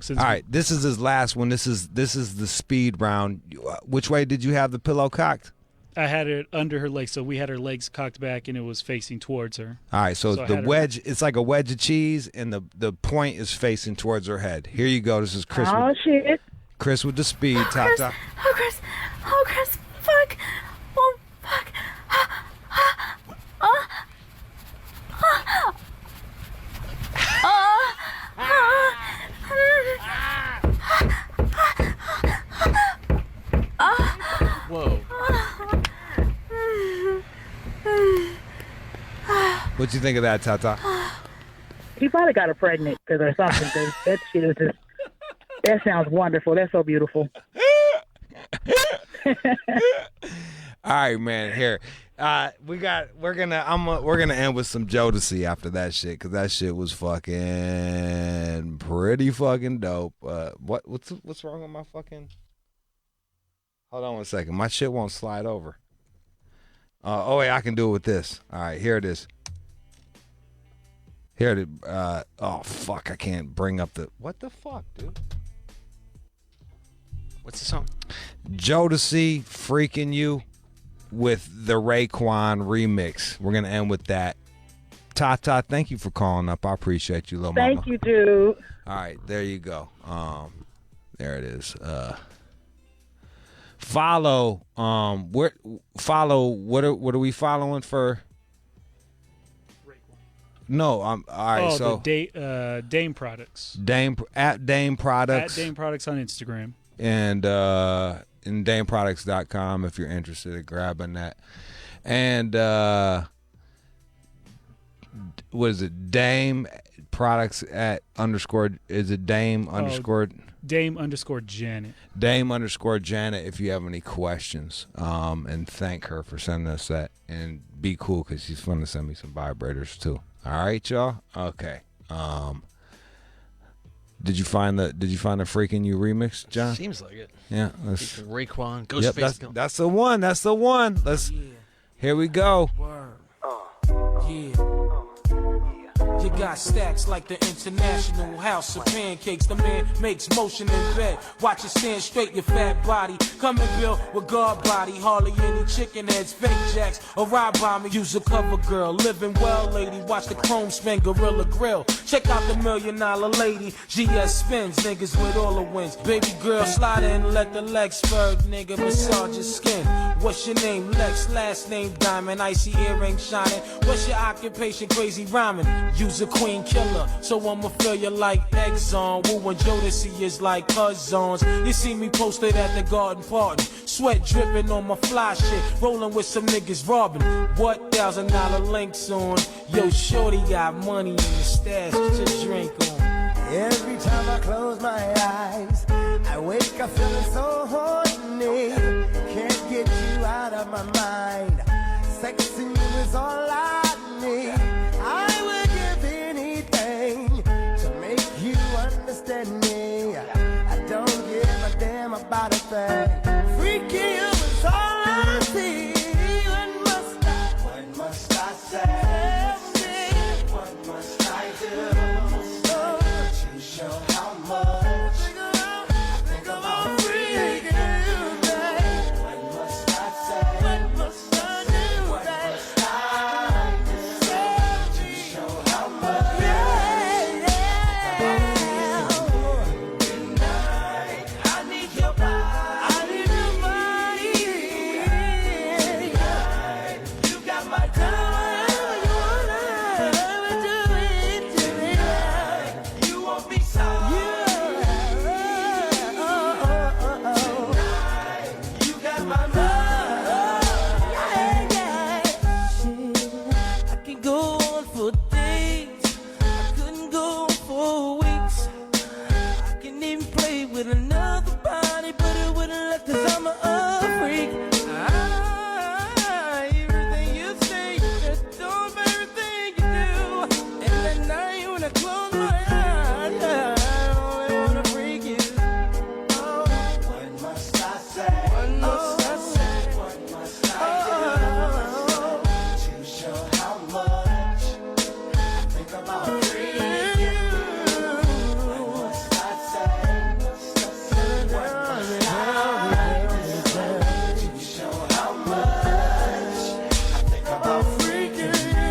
All right, this is his last one. This is the speed round. Which way did you have the pillow cocked? I had it under her legs, so we had her legs cocked back, and it was facing towards her. All right, so I the had her- wedge. It's like a wedge of cheese, and the point is facing towards her head. Here you go. This is Chris. Oh, shit. Chris with the speed. Chris. Tata. Oh, Chris. Oh, Chris. Fuck. Oh, fuck. Whoa. What you think of that, Tata? He probably got her pregnant or something, because that shit is just, that sounds wonderful. That's so beautiful. All right, man. Here, we're gonna end with some Jodeci after that shit, because that shit was fucking pretty fucking dope. What's wrong with my fucking? Hold on one second. My shit won't slide over. Oh wait, I can do it with this. All right, here it is. Here it is. Oh fuck, I can't bring up the. What the fuck, dude? What's the song? Jodeci, Freaking You, with the Raekwon remix. We're gonna end with that. Tata, thank you for calling up. I appreciate you, little mama. Thank you, Jude. All right, there you go. There it is. Follow. What are we following for? No, all right. So the Dame Products. Dame Products. At Dame Products on Instagram. and dameproducts.com if you're interested in grabbing that. And what is it? Dame products at underscore, is it Dame underscore? Dame underscore Janet. Dame underscore Janet if you have any questions. And thank her for sending us that. And be cool because she's fun to send me some vibrators too. All right, y'all? Okay. Did you find the Freaking You remix, John? Seems like it. Yeah. Raekwon, Ghostface. Yep, that's the one. That's the one. Here we go. You got stacks like the International House of Pancakes. The man makes motion in bed. Watch it stand straight, your fat body. Come and build with guard body. Hardly any chicken heads, fake jacks, or ride by me. Use a cover girl, living well, lady. Watch the chrome spin, Gorilla Grill. Check out the $1 Million Lady. GS spins, niggas with all the wins. Baby girl, slide in, let the legs spur, nigga. Massage your skin. What's your name? Lex, last name Diamond. Icy earring shining. What's your occupation? Crazy rhyming. Use a queen killer, so I'ma feel you like Exxon. Woo and Jodeci is like cousins. You see me posted at the garden party, sweat dripping on my fly shit, rolling with some niggas robbing. What $1,000 links on? Yo, shorty got money in the stash to drink on. Every time I close my eyes, I wake up feeling so horny. Can't get you out of my mind. Sexing you is all I need. I would give anything to make you understand me. I don't give a damn about a thing. Freaking you is all I see. What must I say? What must I do? To show how much I think about freaking you, babe. What must I say? What must I do? What must I do? To show how much tonight. I need your body. I need your body. Tonight. You got my time. You wanna do it tonight. You won't be sorry. Tonight. You got my mind. I can go on for days. I couldn't go on for weeks. I can even play with another body, but it wouldn't let, 'cause I'm a freak. Everything you say, just don't everything you do. And at night when I close my eyes, I only wanna freak you. What must I say? What must I say? What must I do to show how much I think about freaking you? What must I say? What must I do to show how much I think about freaking you?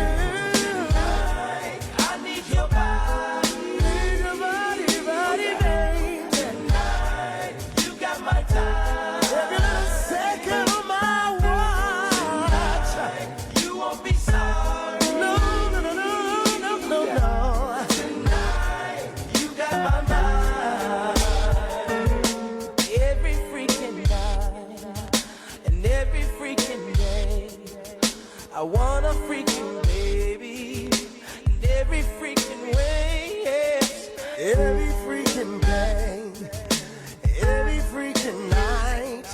I need your body. Need your body, baby. Tonight, you got my time. Every little second of my watch. You won't be sorry. No. Tonight, you got my mind. Every freaking night and every freaking day, I wanna freaking baby. And every freaking way, yes. Every freaking day, every freaking night,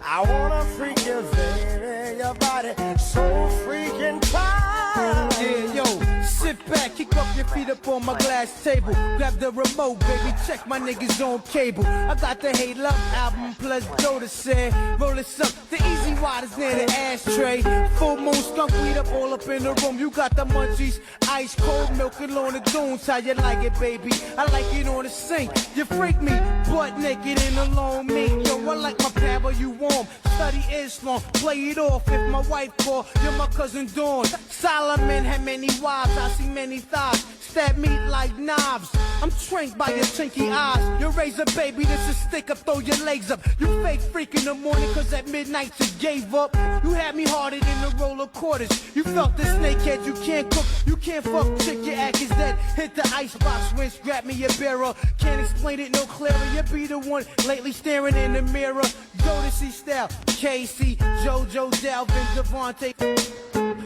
I wanna freak you, baby. Your body so freaking tight. Yeah, yo, sit back, kick up your feet up on my glass table. Grab the remote, baby, check my niggas on cable. I got the Hey Love album plus Doda said, roll this up, the easy waters near the ashtray. Full moon skunk weed up all up in the room. You got the munchies, ice cold milk and on the dunes. How you like it, baby? I like it on the sink. You freak me, butt naked in a long meat. Yo, I like my power, you warm. study Islam, play it off if my wife call. You're my cousin Dawn. Solomon had many wives, I see many thighs. Stab meat like knives. I'm trained by your chinky eyes. Your razor, baby, this is stick up, throw your legs up. You fake freak in the morning, cause at midnight you gave up. You had me harder than the roll of quarters. You felt the snakehead, you can't cook, you can't fuck, chick, your act is dead. Hit the icebox, rinse, grab me a barrel. Can't explain it no clearer, you be the one lately staring in the mirror. Jodeci style, Casey, JoJo, Dalvin, Devontae.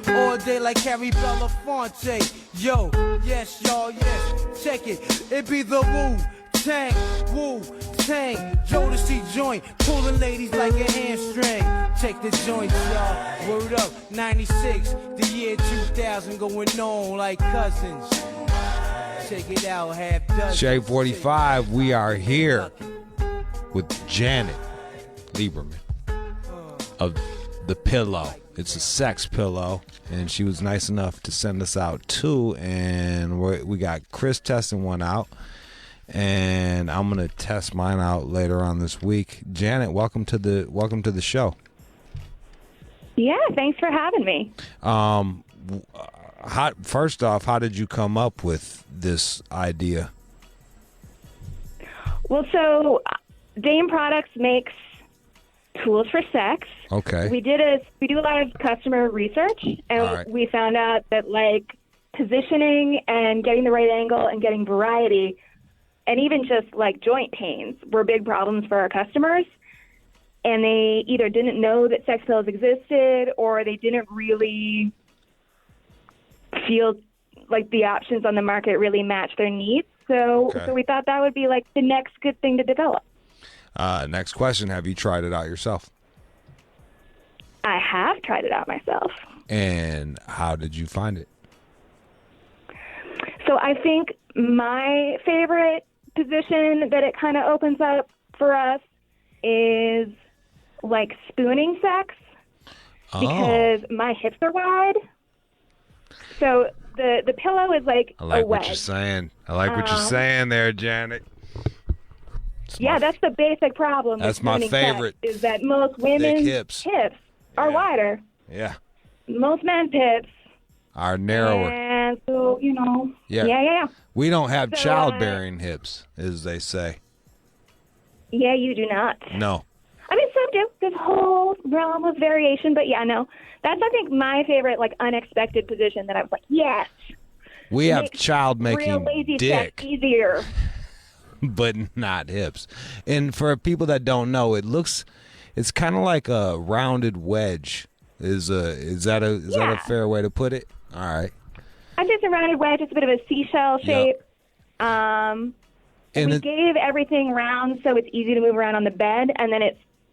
All day like Harry Belafonte. Yo, yes, y'all, yes, check it. It be the Wu-Tang, Jodeci joint, pulling ladies like a hamstring. Check the joints, y'all. Word up, 96, the year 2000, going on like cousins. Check it out, half dozen. Shade 45, we are here with Janet Lieberman of the Pillo. It's a sex pillow, and she was nice enough to send us out two, and we got Chris testing one out, and I'm gonna test mine out later on this week. Janet, welcome to the show. Yeah, thanks for having me. First off, how did you come up with this idea? Well, so Dame Products makes tools for sex. Okay. We do a lot of customer research, and we found out that like positioning and getting the right angle and getting variety, and even just like joint pains were big problems for our customers. And they either didn't know that sex pillows existed, or they didn't really feel like the options on the market really matched their needs. So we thought that would be like the next good thing to develop. Next question. Have you tried it out yourself? I have tried it out myself. And how did you find it? So I think my favorite position that it kind of opens up for us is like spooning sex, because my hips are wide. So the pillow is like I like a wedge. what you're saying. I like what you're saying there, Janet. That's the basic problem. That's with my spooning favorite. sex, is that most women's hips. are wider. Yeah. Most men's hips are narrower. And so, Yeah. We don't have So, childbearing hips, as they say. Yeah, you do not. No. I mean, some do. There's a whole realm of variation, but yeah, no. That's, I think, my favorite, like, unexpected position that I was like, yes. We have Makes child real making lazy dick, sex easier. but not hips. And for people that don't know, it's kind of like a rounded wedge. Is that a fair way to put it? All right. I think it's a rounded wedge. It's a bit of a seashell shape. And we gave everything round so it's easy to move around on the bed, and then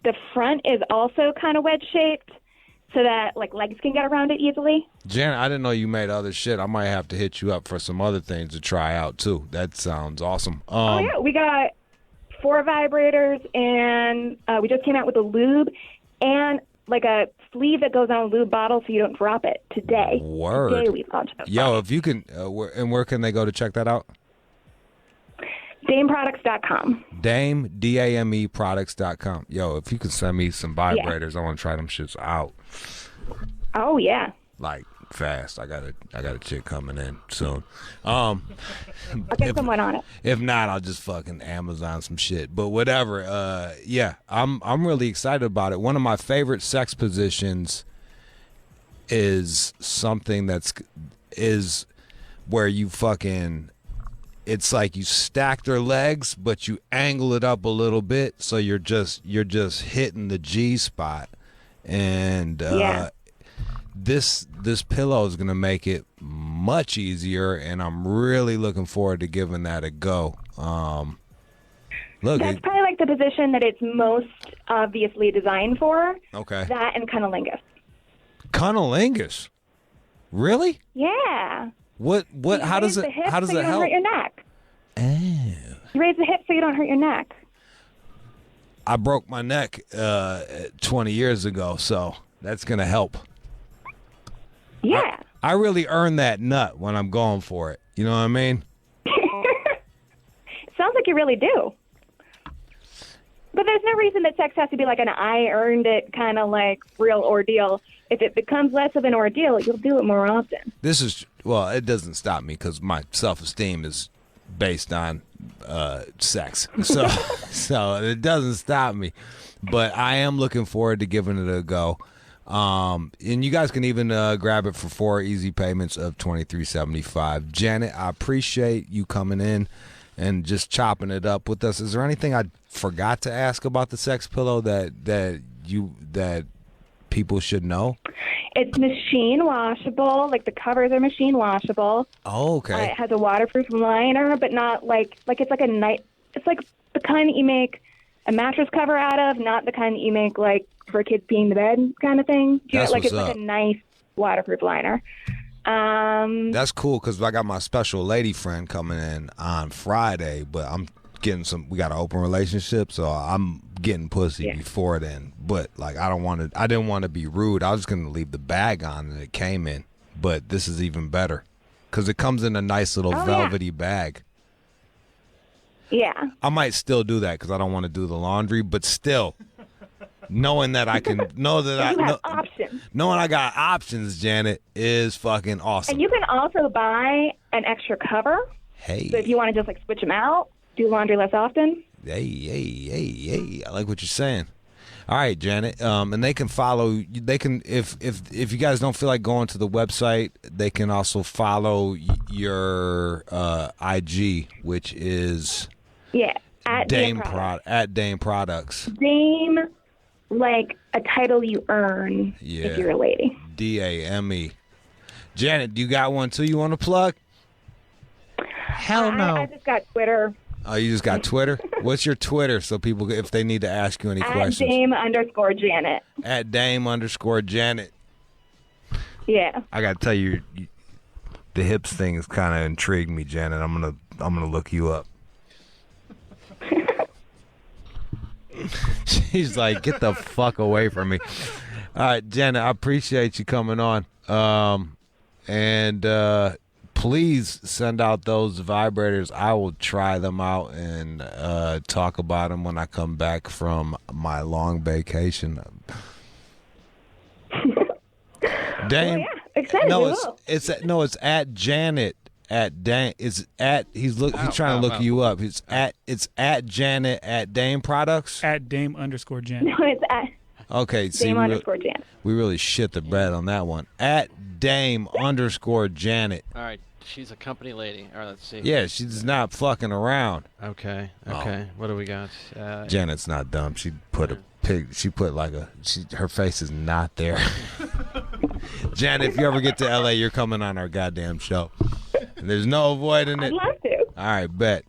the front is also kind of wedge shaped, so that like legs can get around it easily. Janet, I didn't know you made other shit. I might have to hit you up for some other things to try out too. That sounds awesome. Yeah, we got 4 vibrators, and we just came out with a lube and like a sleeve that goes on a lube bottle so you don't drop it today. Word. Today we launched it. Yo, if you can, where can they go to check that out? DameProducts.com. Dame, D-A-M-E products.com. Yo, if you can send me some vibrators, I want to try them shits out. Oh, yeah. Like, fast. I got a chick coming in soon. I'll get someone on it. If not, I'll just fucking Amazon some shit. But whatever. Yeah, I'm really excited about it. One of my favorite sex positions is something is where you fucking... It's like you stack their legs, but you angle it up a little bit, so you're just hitting the G spot, and this pillow is gonna make it much easier, and I'm really looking forward to giving that a go. That's probably like the position that it's most obviously designed for. Okay. That and cunnilingus. Cunnilingus, really? Yeah. What? How does it? How does it help? Hurt your neck. You raise the hip so you don't hurt your neck. I broke my neck 20 years ago, so that's gonna help. Yeah. I really earn that nut when I'm going for it. You know what I mean? Sounds like you really do. But there's no reason that sex has to be like an I earned it kind of like real ordeal. If it becomes less of an ordeal, you'll do it more often. This is, well, it doesn't stop me because my self-esteem is based on sex. So, so it doesn't stop me. But I am looking forward to giving it a go. And you guys can even grab it for 4 easy payments of $23.75. Janet, I appreciate you coming in and just chopping it up with us. Is there anything I forgot to ask about the sex pillow that people should know? It's machine washable. Like the covers are machine washable. Oh, okay. It has a waterproof liner, but not like it's like a night. It's like the kind that you make a mattress cover out of, not the kind that you make like for kids peeing the bed kind of thing. That's like what's it's up. like a nice waterproof liner. That's cool because I got my special lady friend coming in on Friday, but I'm getting we got an open relationship, so I'm getting pussy before then. But like I didn't want to be rude. I was just gonna leave the bag on and it came in. But this is even better because it comes in a nice little velvety bag. Yeah. I might still do that because I don't want to do the laundry, but still, knowing that I can options. Knowing I got options, Janet, is fucking awesome. And you can also buy an extra cover. Hey. So if you want to just like switch them out, do laundry less often. Hey! I like what you're saying. All right, Janet. And they can follow. They can if you guys don't feel like going to the website, they can also follow your IG, which is at Dame Products. Dame, like a title you earn if you're a lady. DAME. Janet, do you got one too? You want to plug? Hell no. I just got Twitter. Oh, you just got Twitter? What's your Twitter so people, if they need to ask you any questions? At Dame_Janet. At Dame_Janet. Yeah. I got to tell you, the hips thing has kind of intrigued me, Janet. I'm gonna look you up. She's like, get the fuck away from me. All right, Janet, I appreciate you coming on. And please send out those vibrators. I will try them out and talk about them when I come back from my long vacation. Dame, it's at Janet at Dame. He's trying to look you up. It's at Janet at Dame Products. At Dame_Janet. No, it's at Okay, see, Dame_Janet. we really shit the bed on that one. At Dame_Janet. All right, she's a company lady. All right, let's see. Yeah, she's not fucking around. Okay. Oh. What do we got? Janet's not dumb. She put a pig. She put like her face is not there. Janet, if you ever get to LA, you're coming on our goddamn show. And there's no avoiding it. I'd love to. All right, bet.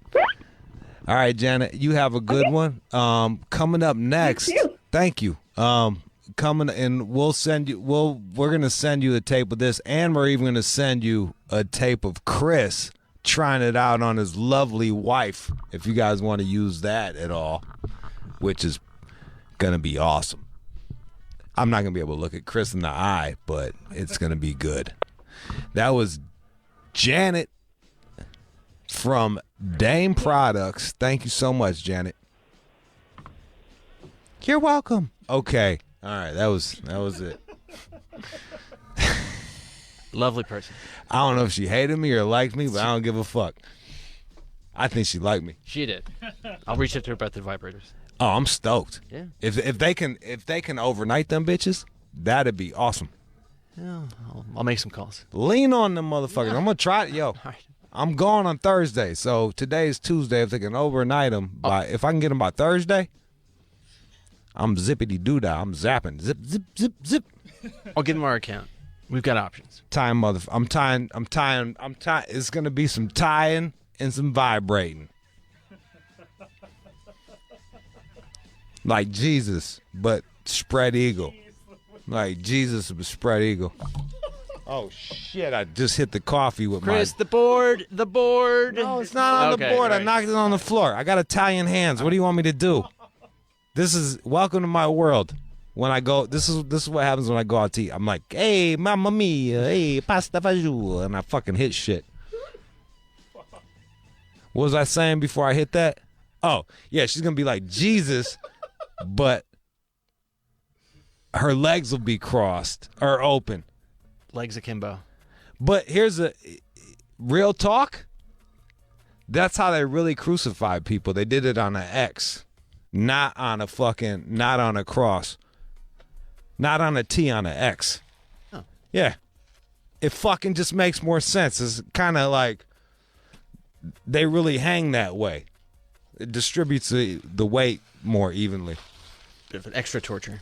All right, Janet, you have a good one. Coming up next. Thank you. Coming and we'll send you. We're gonna send you a tape of this, and we're even gonna send you a tape of Chris trying it out on his lovely wife. If you guys want to use that at all, which is gonna be awesome. I'm not gonna be able to look at Chris in the eye, but it's gonna be good. That was Janet from Dame Products. Thank you so much, Janet. You're welcome. Okay. All right. That was it. Lovely person. I don't know if she hated me or liked me, but I don't give a fuck. I think she liked me. She did. I'll reach out to her about the vibrators. Oh, I'm stoked. Yeah. If they can overnight them bitches, that'd be awesome. Yeah, I'll make some calls. Lean on them motherfuckers. I'm gonna try it. Yo, I'm going on Thursday, so today is Tuesday. If they can overnight them if I can get them by Thursday, I'm zippity doodah. I'm zapping. Zip, zip, zip, zip. I'll give them our account. We've got options. I'm tying. It's gonna be some tying and some vibrating. Like Jesus, but spread eagle. Like Jesus, but spread eagle. Oh shit! I just hit the coffee with Chris, the board. No, it's not on the board. Right. I knocked it on the floor. I got Italian hands. What do you want me to do? This is welcome to my world. When I go, this is what happens when I go out to eat. I'm like, hey, mamma mia, hey, pasta fagioli, and I fucking hit shit. What was I saying before I hit that? Oh, yeah, she's gonna be like, Jesus, but her legs will be crossed or open. Legs akimbo. But here's a real talk. That's how they really crucified people. They did it on an X, not on a cross, not on a T, on an X. Oh. Yeah. It fucking just makes more sense. It's kind of like they really hang that way. It distributes the weight more evenly. Bit of extra torture.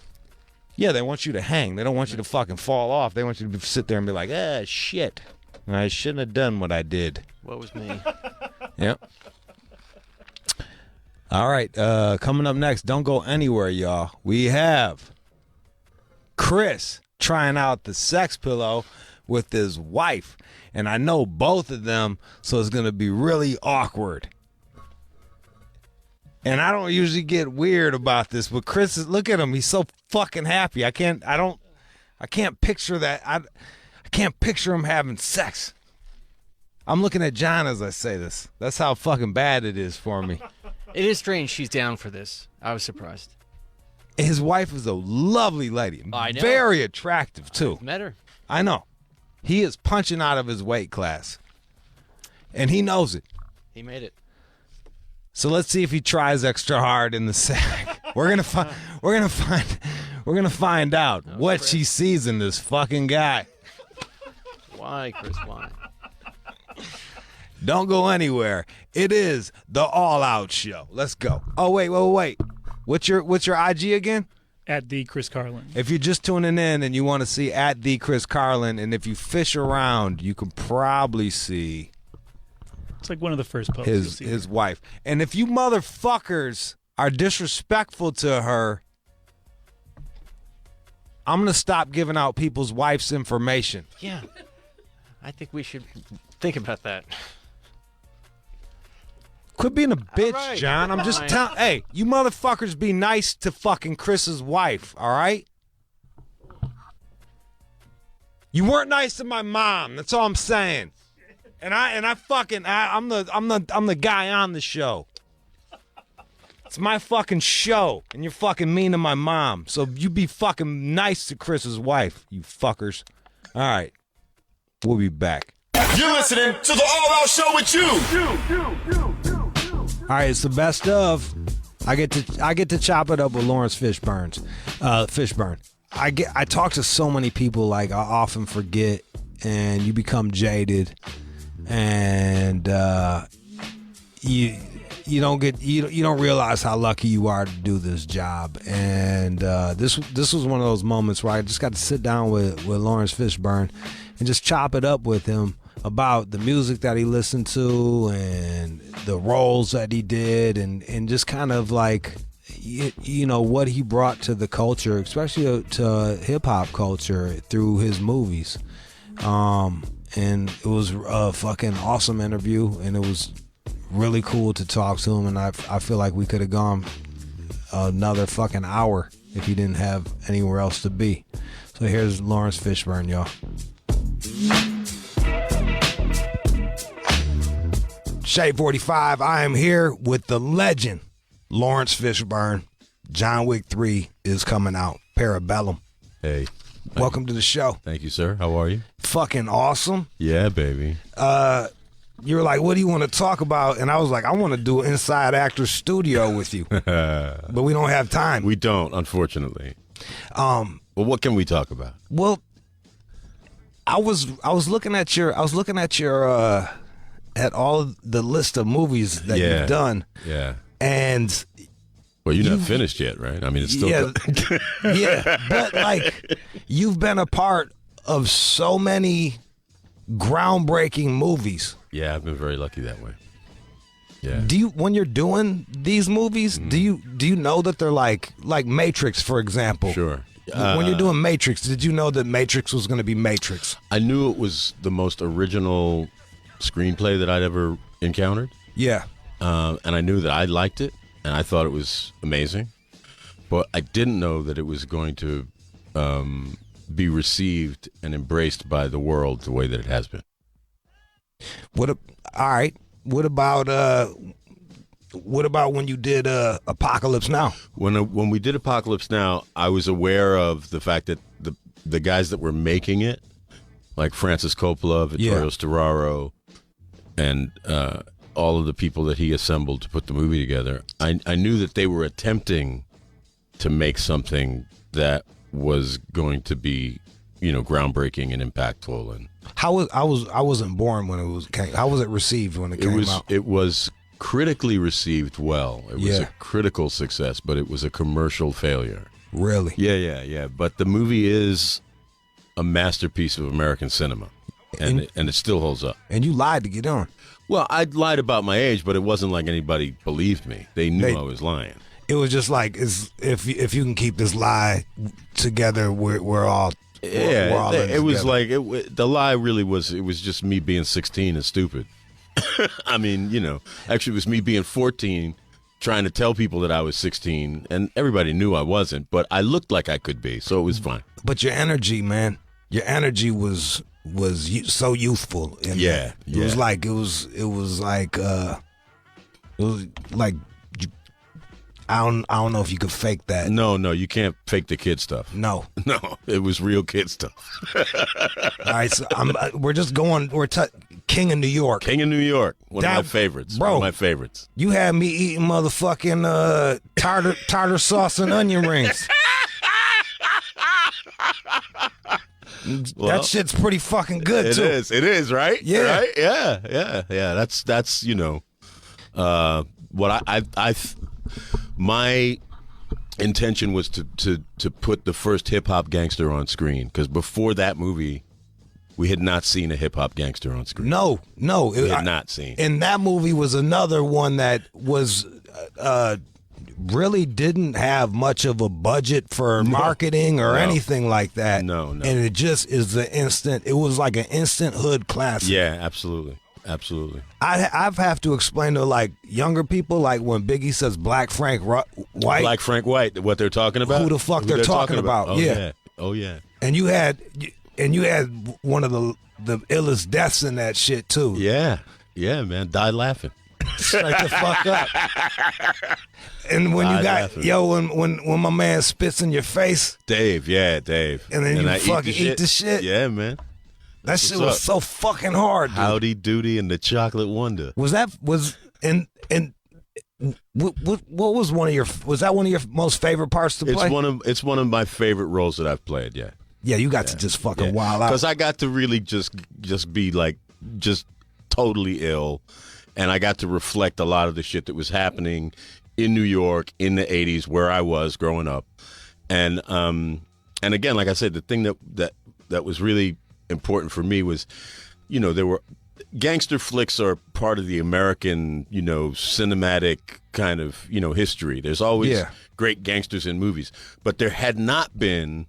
Yeah, they want you to hang. They don't want you to fucking fall off. They want you to sit there and be like, shit. I shouldn't have done what I did. What was me? Yep. All right, coming up next, don't go anywhere, y'all. We have Chris trying out the sex pillow with his wife. And I know both of them, so it's going to be really awkward. And I don't usually get weird about this, but Chris, look at him. He's so fucking happy. I can't picture that. I can't picture him having sex. I'm looking at John as I say this. That's how fucking bad it is for me. It is strange she's down for this. I was surprised. His wife is a lovely lady. I know. Very attractive, too. Met her. I know. He is punching out of his weight class. And he knows it. He made it. So let's see if he tries extra hard in the sack. We're gonna find out what Chris. she sees in this fucking guy. Why, Chris? Why? Don't go anywhere. It is the All Out Show. Let's go. Oh wait. What's your IG again? At the Chris Carlin. If you're just tuning in and you want to see at the Chris Carlin, and if you fish around, you can probably see. It's like one of the first posts you'll see. His wife. And if you motherfuckers are disrespectful to her, I'm going to stop giving out people's wife's information. Yeah. I think we should think about that. Quit being a bitch, right. John. I'm just telling. Hey, you motherfuckers be nice to fucking Chris's wife, all right? You weren't nice to my mom. That's all I'm saying. And I'm the guy on the show. It's my fucking show, and you're fucking mean to my mom. So you be fucking nice to Chris's wife, you fuckers. All right, we'll be back. You're listening to the All Out Show with you. All right, it's the best of. I get to chop it up with Laurence Fishburne. I talk to so many people, like I often forget, and you become jaded. And you don't realize how lucky you are to do this job. And this was one of those moments where I just got to sit down with Laurence Fishburne and just chop it up with him about the music that he listened to and the roles that he did, and just kind of like what he brought to the culture, especially to hip hop culture, through his movies. And it was a fucking awesome interview, and it was really cool to talk to him, and I feel like we could have gone another fucking hour if he didn't have anywhere else to be. So here's Laurence Fishburne, y'all. Shade 45, I am here with the legend, Laurence Fishburne. John Wick 3 is coming out. Parabellum. Hey. Welcome to the show. Thank you, sir. How are you? Fucking awesome. Yeah, baby. You were like, what do you want to talk about? And I was like, I want to do Inside Actors Studio with you. But we don't have time. We don't, unfortunately. Well, what can we talk about? Well, I was looking at your at all the list of movies that you've done. Yeah. And well, you're not finished yet, right? I mean, it's still yeah, but like you've been a part of so many groundbreaking movies. Yeah, I've been very lucky that way. Yeah. Do you, when you're doing these movies, do you know that they're like Matrix, for example? Sure. When you're doing Matrix, did you know that Matrix was going to be Matrix? I knew it was the most original screenplay that I'd ever encountered. Yeah. And I knew that I liked it, and I thought it was amazing. But I didn't know that it was going to be received and embraced by the world the way that it has been. All right. What about What about when you did Apocalypse Now? When we did Apocalypse Now, I was aware of the fact that the guys that were making it, like Francis Coppola, Vittorio Storaro, and all of the people that he assembled to put the movie together, I knew that they were attempting to make something that was going to be, groundbreaking and impactful. And I wasn't born when it was came. How was it received when it came out? It was critically received well. It was a critical success, but it was a commercial failure. Really? Yeah. But the movie is a masterpiece of American cinema, and it still holds up. And you lied to get on. Well, I lied about my age, but it wasn't like anybody believed me. They knew I was lying. It was just like, if you can keep this lie together, we're all. It was like the lie really was. It was just me being 16 and stupid. I mean, actually, it was me being 14, trying to tell people that I was 16, and everybody knew I wasn't. But I looked like I could be, so it was fine. But your energy, man, was so youthful. It was like I don't know if you could fake that. No, you can't fake the kid stuff. No, it was real kid stuff. All right, so we're just going. King of New York. King of New York. One of my favorites. Bro, one of my favorites. You had me eating motherfucking tartar sauce and onion rings. That shit's pretty fucking good too. It is, right? Yeah. Right? Yeah. That's what I my intention was to put the first hip hop gangster on screen, because before that movie, we had not seen a hip hop gangster on screen. No, we had not seen. And that movie was another one that was really didn't have much of a budget for marketing or anything like that. No. And it just is it was like an instant hood classic. Yeah, absolutely. I have to explain to like younger people, like when Biggie says Black Frank White. Black Frank White, what they're talking about? Who the fuck they're talking about. Oh yeah. And you had one of the illest deaths in that shit too. Yeah, man, died laughing. Straight the fuck up. And when when my man spits in your face, Dave, and then you fucking eat the shit. Yeah, man. That shit was so fucking hard, dude. Howdy Doody and the Chocolate Wonder. What was one of your most favorite parts to play? It's one of my favorite roles that I've played. Yeah. Yeah, you got to just fucking wild out. Because I got to really just be like just totally ill, and I got to reflect a lot of the shit that was happening in New York in the 80s where I was growing up, and again, like I said, the thing that was really important for me was, there were gangster flicks are part of the American, cinematic kind of, history. There's always great gangsters in movies, but there had not been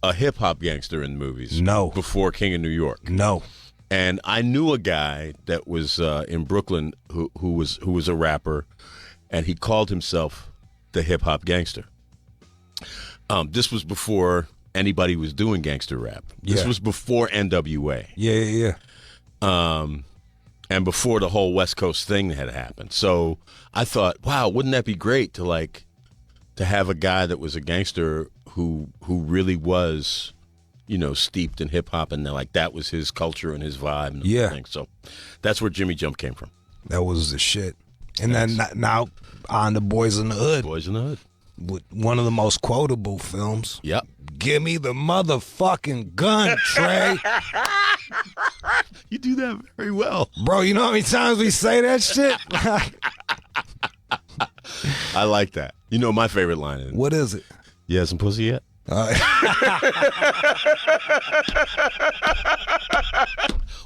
a hip hop gangster in movies. No. Before King of New York. No. And I knew a guy that was in Brooklyn who was a rapper, and he called himself the hip hop gangster. This was before anybody was doing gangster rap. This was before NWA. Yeah. And before the whole West Coast thing had happened. So I thought, wow, wouldn't that be great to have a guy that was a gangster who really was, steeped in hip hop, and that was his culture and his vibe and everything. So that's where Jimmy Jump came from. That was the shit. And then now on to Boys in the Hood. Boys in the Hood. One of the most quotable films. Yep. Give me the motherfucking gun, Trey. You do that very well. Bro, you know how many times we say that shit? I like that. My favorite line is, what is it? You had some pussy yet?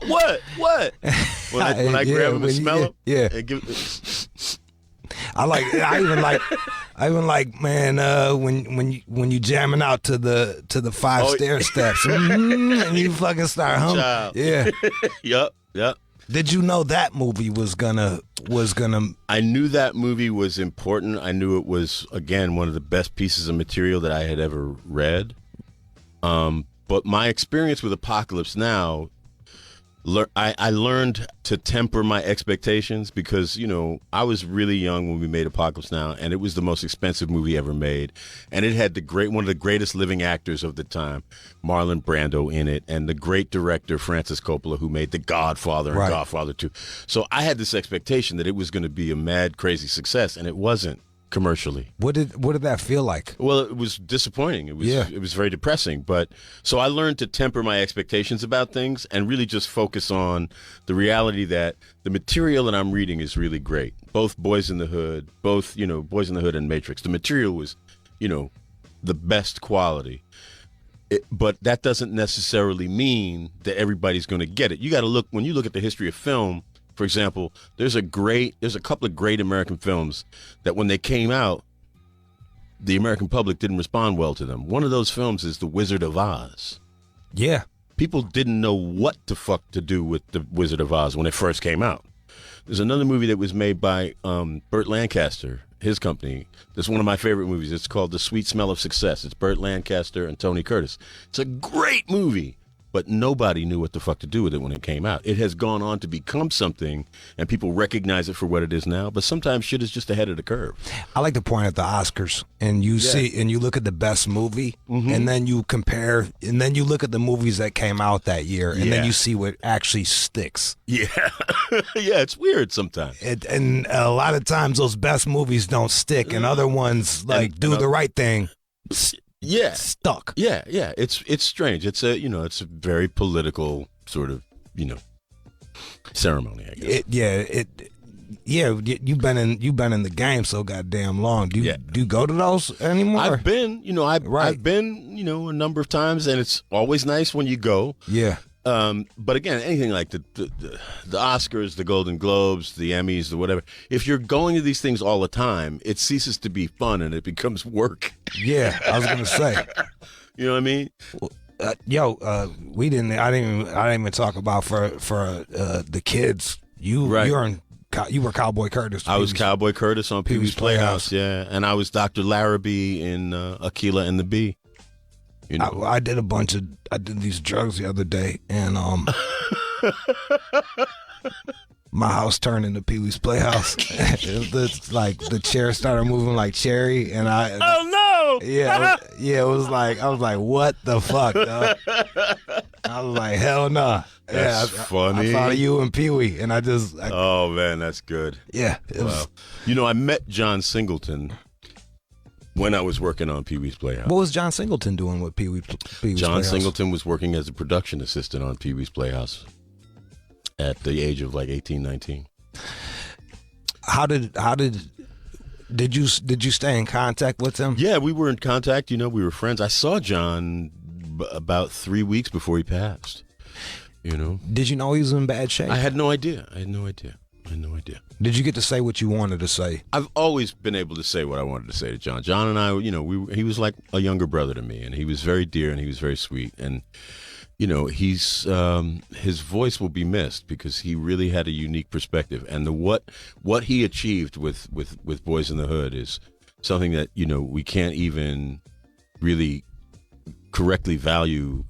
What? When I grab him and smell him? Yeah. I even like, man, when you jamming out to the five stair steps, and you fucking start humming. Child. Yeah. Yep. Did you know that movie was gonna? I knew that movie was important. I knew it was, again, one of the best pieces of material that I had ever read. But my experience with Apocalypse Now, I learned to temper my expectations because, you know, I was really young when we made Apocalypse Now, and it was the most expensive movie ever made. And it had one of the greatest living actors of the time, Marlon Brando, in it, and the great director, Francis Coppola, who made The Godfather and Godfather 2. So I had this expectation that it was going to be a mad, crazy success, and it wasn't. Commercially, what did that feel like? Well, it was disappointing. It was very depressing. But so I learned to temper my expectations about things and really just focus on the reality that the material that I'm reading is really great. Both Boys in the Hood, Boys in the Hood and Matrix. The material was, you know, the best quality. But that doesn't necessarily mean that everybody's going to get it. You got to look when you look at the history of film. For example, there's a couple of great American films that when they came out, the American public didn't respond well to them. One of those films is The Wizard of Oz. Yeah. People didn't know what the fuck to do with The Wizard of Oz when it first came out. There's another movie that was made by Burt Lancaster, his company. That's one of my favorite movies. It's called The Sweet Smell of Success. It's Burt Lancaster and Tony Curtis. It's a great movie. But nobody knew what the fuck to do with it when it came out. It has gone on to become something, and people recognize it for what it is now. But sometimes shit is just ahead of the curve. I like to point at the Oscars, and you see, and you look at the best movie, and then you compare, and then you look at the movies that came out that year, and then you see what actually sticks. Yeah, yeah, it's weird sometimes. And a lot of times, those best movies don't stick, and other ones do the right thing. Yeah, stuck. Yeah, it's strange. It's a it's a very political sort of ceremony, I guess. You've been in the game so goddamn long. Do you go to those anymore? I've been, I've been, a number of times, and it's always nice when you go. Yeah. But again, anything like the Oscars, the Golden Globes, the Emmys, the whatever, if you're going to these things all the time, it ceases to be fun and it becomes work. Yeah, I was gonna say. You know what I mean? I didn't even talk about for the kids. You were Cowboy Curtis. I was Cowboy Curtis on Pee-wee's Playhouse. Yeah, and I was Dr. Larrabee in Akeelah and the Bee. I did these drugs the other day, and my house turned into Pee-wee's Playhouse. It's like the chair started moving like Cherry, and oh no! It was like I was like, what the fuck, dog? I was like, hell no. That's funny. I thought of you and Pee-wee, and oh man, that's good. Yeah. I met John Singleton when I was working on Pee-wee's Playhouse. What was John Singleton doing with Pee-wee's Playhouse? John Singleton was working as a production assistant on Pee-wee's Playhouse at the age of like 18, 19. Did you stay in contact with him? Yeah, we were in contact. We were friends. I saw John about 3 weeks before he passed. Did you know he was in bad shape? I had no idea. Did you get to say what you wanted to say? I've always been able to say what I wanted to say to John. John and I, he was like a younger brother to me, and he was very dear and he was very sweet. And, his voice will be missed because he really had a unique perspective. And what he achieved with Boys in the Hood is something that, we can't even really correctly value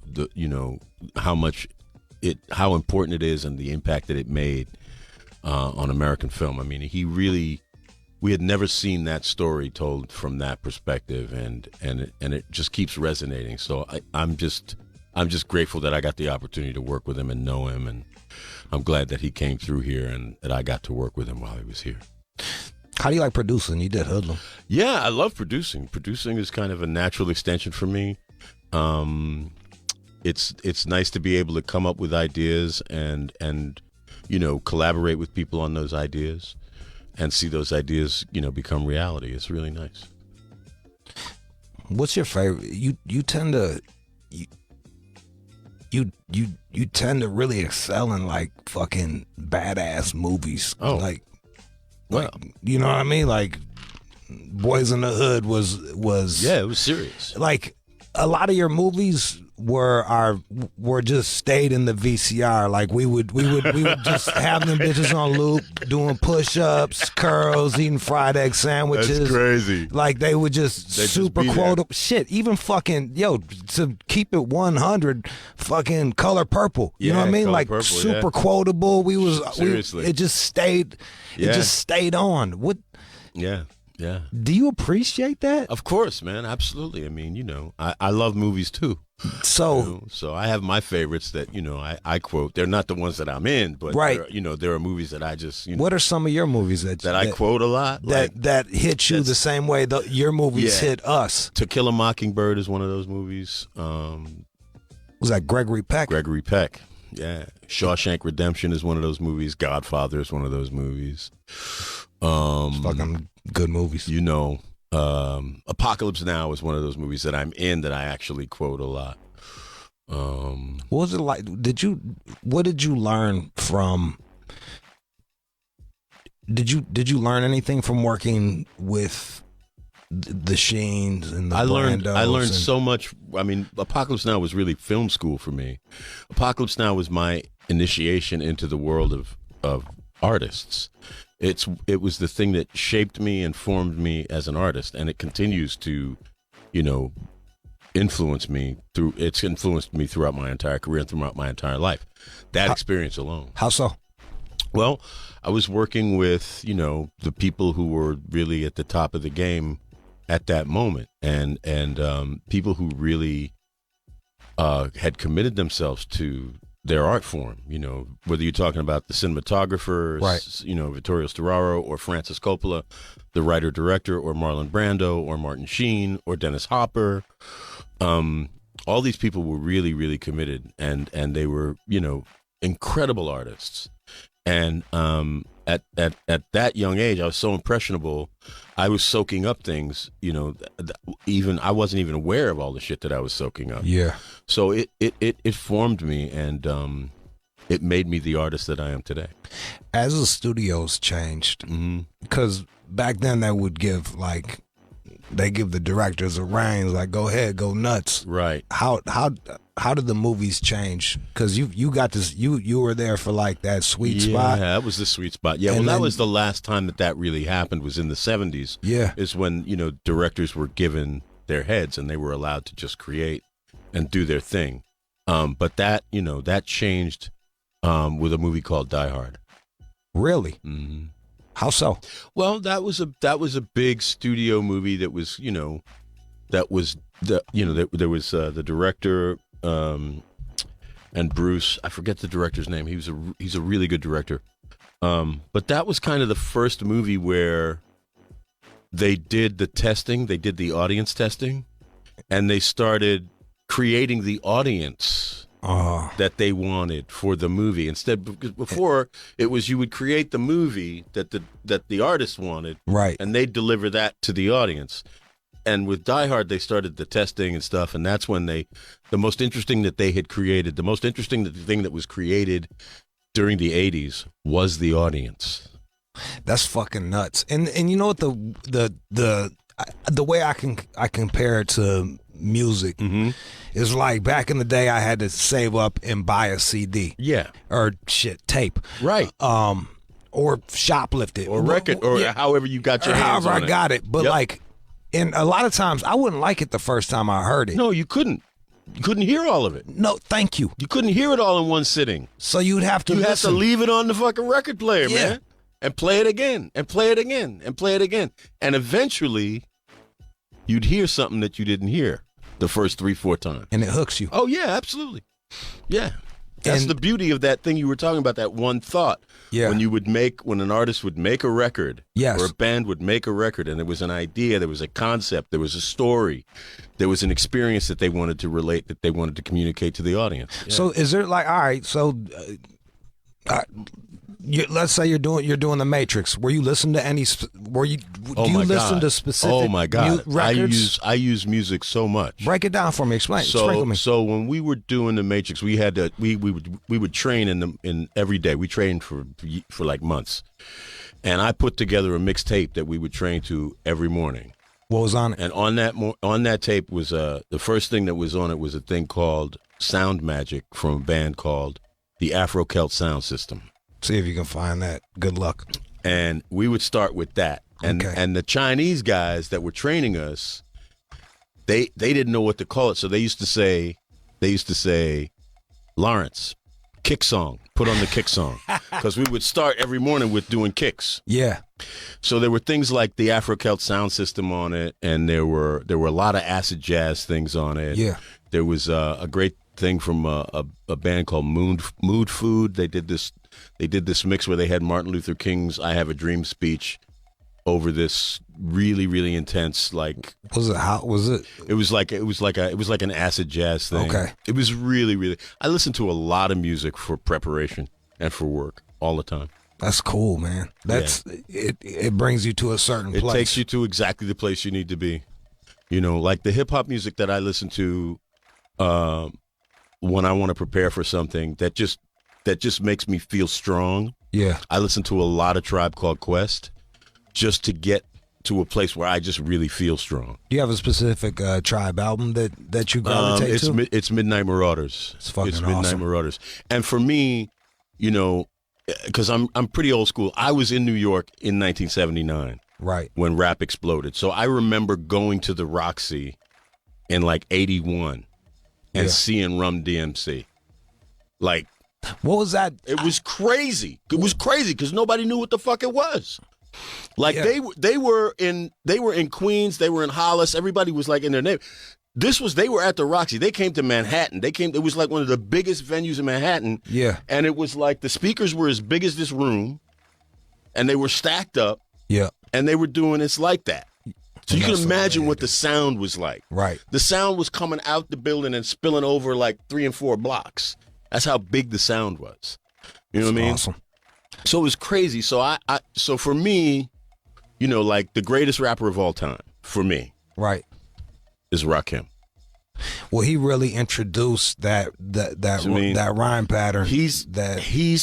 how important it is and the impact that it made on American film. I mean, we had never seen that story told from that perspective, and it just keeps resonating. So I'm just grateful that I got the opportunity to work with him and know him, and I'm glad that he came through here and that I got to work with him while he was here. How do you like producing? You did Hoodlum. Yeah, I love producing. Producing is kind of a natural extension for me. It's nice to be able to come up with ideas and collaborate with people on those ideas and see those ideas, become reality. It's really nice. What's your favorite? You tend to you tend to really excel in like fucking badass movies. Oh, like you know what I mean? Like Boys in the Hood was yeah, it was serious. Like a lot of your movies were just stayed in the VCR. Like we would just have them bitches on loop, doing push-ups, curls, eating fried egg sandwiches. That's crazy. Like they would just super quotable shit. Even fucking to keep it 100, fucking Color Purple. You know what I mean? Color Like Purple, super quotable. Seriously. It just stayed. It just stayed on. What? Yeah. Yeah. Do you appreciate that? Of course, man. Absolutely. I mean, I love movies too. So so I have my favorites that, I quote. They're not the ones that I'm in, but there are movies that I just, What are some of your movies that I quote a lot? That hit you the same way your movies hit us? To Kill a Mockingbird is one of those movies. Was that Gregory Peck? Gregory Peck. Yeah. Shawshank Redemption is one of those movies. Godfather is one of those movies. Fucking good movies. Apocalypse Now is one of those movies that I'm in that I actually quote a lot. What was it like? What did you learn from? Did you learn anything from working with the Sheens and the Brandos? I learned so much. I mean, Apocalypse Now was really film school for me. Apocalypse Now was my initiation into the world of artists. It was the thing that shaped me and formed me as an artist, and it continues to, influence me through. It's influenced me throughout my entire career and throughout my entire life. That experience alone. How so? Well, I was working with the people who were really at the top of the game at that moment, and people who really had committed themselves to their art form, whether you're talking about the cinematographers, right. Vittorio Storaro or Francis Coppola, the writer-director, or Marlon Brando or Martin Sheen or Dennis Hopper. All these people were really, really committed, and they were, incredible artists. And at that young age, I was so impressionable. I was soaking up things, even I wasn't even aware of all the shit that I was soaking up. Yeah. So it formed me, and it made me the artist that I am today. As the studios changed, because back then they would give the directors a reins, like go ahead, go nuts. Right. How did the movies change? Because you got this, you were there for like that sweet spot. Yeah, that was the sweet spot. Yeah, and that was the last time that really happened, was in the 70s. Yeah. Is when, directors were given their heads and they were allowed to just create and do their thing. But that, that changed with a movie called Die Hard. Really? Mm-hmm. How so? Well, that was a big studio movie that was, there was the director and Bruce, I forget the director's name. He's a really good director. But that was kind of the first movie where they did the testing, they did the audience testing, and they started creating the audience that they wanted for the movie. Instead, because before it was you would create the movie that the artist wanted, right, and they'd deliver that to the audience. And with Die Hard, they started the testing and stuff, and that's when the most interesting that they had created, the most interesting thing that was created during the 80s was the audience. That's fucking nuts. And you know what, the way I compare it to music is like back in the day I had to save up and buy a CD. Yeah. Or tape. Right. Or shoplift it. Or record, or however you got your hands on it. However I got it. But and a lot of times I wouldn't like it the first time I heard it. No, you couldn't. You couldn't hear all of it. No, thank you. You couldn't hear it all in one sitting. So you'd have to have to leave it on the fucking record player, man. And play it again, and play it again, and play it again. And eventually, you'd hear something that you didn't hear the first 3-4 times. And it hooks you. Oh, yeah, absolutely. Yeah. That's the beauty of that thing you were talking about, that one thought. Yeah. When an artist would make a record, yes, or a band would make a record, and there was an idea, there was a concept, there was a story, there was an experience that they wanted to relate, that they wanted to communicate to the audience. Yeah. So is there all right, so let's say you're doing the Matrix. Were you listening to any? Do you listen to specific? Oh my God! Records? I use music so much. Break it down for me. Explain. So when we were doing the Matrix, we had to we would train in every day. We trained for like months, and I put together a mixtape that we would train to every morning. What was on it? And on that tape was the first thing that was on it was a thing called Sound Magic from a band called the Afro Celt Sound System. See if you can find that. Good luck. And we would start with that. And the Chinese guys that were training us, they didn't know what to call it, so they used to say, Laurence, kick song. Put on the kick song, because we would start every morning with doing kicks. Yeah. So there were things like the Afro Celt Sound System on it, and there were a lot of acid jazz things on it. Yeah. There was a great thing from a band called Mood Food. They did this mix where they had Martin Luther King's "I Have a Dream" speech over this really, really intense, like, it was like an acid jazz thing. Okay. It was really, really, I listened to a lot of music for preparation and for work all the time. That's cool, man. It brings you to a certain place. It takes you to exactly the place you need to be. You know, like the hip hop music that I listen to when I want to prepare for something that just makes me feel strong. Yeah. I listen to a lot of Tribe Called Quest just to get to a place where I just really feel strong. Do you have a specific Tribe album that you gravitate to? It's Midnight Marauders. It's fucking Midnight awesome. Marauders. And for me, you know, because I'm pretty old school. I was in New York in 1979. Right. When rap exploded. So I remember going to the Roxy in like 81 and seeing Rum DMC. Like, what was that? It was crazy. It was crazy because nobody knew what the fuck it was. Like they were in Queens, they were in Hollis. Everybody was like in their name. They were at the Roxy. They came to Manhattan. It was like one of the biggest venues in Manhattan. Yeah. And it was like the speakers were as big as this room, and they were stacked up. Yeah. And they were doing It's Like That. So you can imagine what the sound was like. Right. The sound was coming out the building and spilling over like 3 and 4 blocks. That's how big the sound was. You know what I mean? Awesome. So it was crazy. So so for me, you know, like the greatest rapper of all time for me, right, is Rakim. Well, he really introduced that rhyme pattern. He's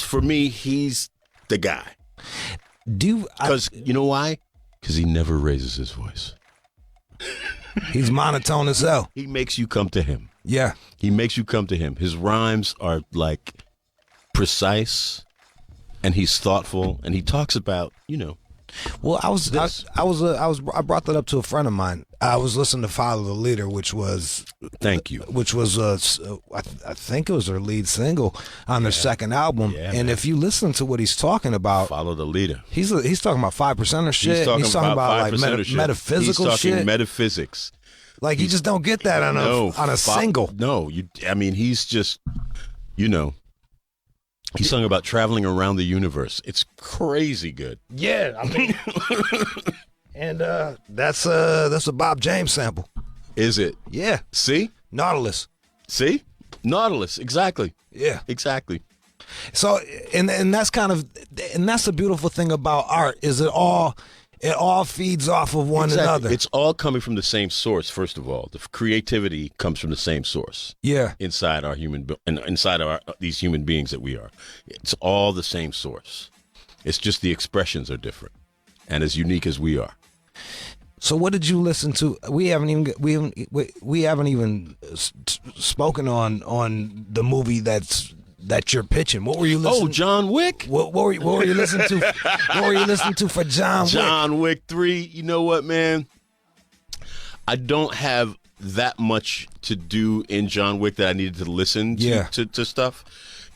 for me, he's the guy. Because you know why? Because he never raises his voice. He's monotone as hell. He makes you come to him. Yeah. He makes you come to him. His rhymes are like precise, and he's thoughtful, and he talks about, you know. Well, I brought that up to a friend of mine. I was listening to Follow the Leader, which was I think it was their lead single on their second album. Yeah, and if you listen to what he's talking about, Follow the Leader. He's talking about 5% shit. He's talking about like metaphysical shit. He's talking metaphysics. Like you just don't get that on a single. No, I mean he's just, you know. He sung about traveling around the universe. It's crazy good. Yeah, I mean, and that's a Bob James sample. Is it? Yeah. See? Nautilus. See? Nautilus. Exactly. Yeah. Exactly. So, and that's that's the beautiful thing about art is it all feeds off of one another. It's all coming from the same source. First of all, the creativity comes from the same source. Yeah. Inside these human beings that we are, it's all the same source. It's just the expressions are different, and as unique as we are. So, what did you listen to? We haven't even spoken on the movie that you're pitching. What were you listening? Oh, John Wick. What were you listening to? What were you listening to for John Wick? John Wick 3. You know what, man? I don't have that much to do in John Wick that I needed to listen to stuff.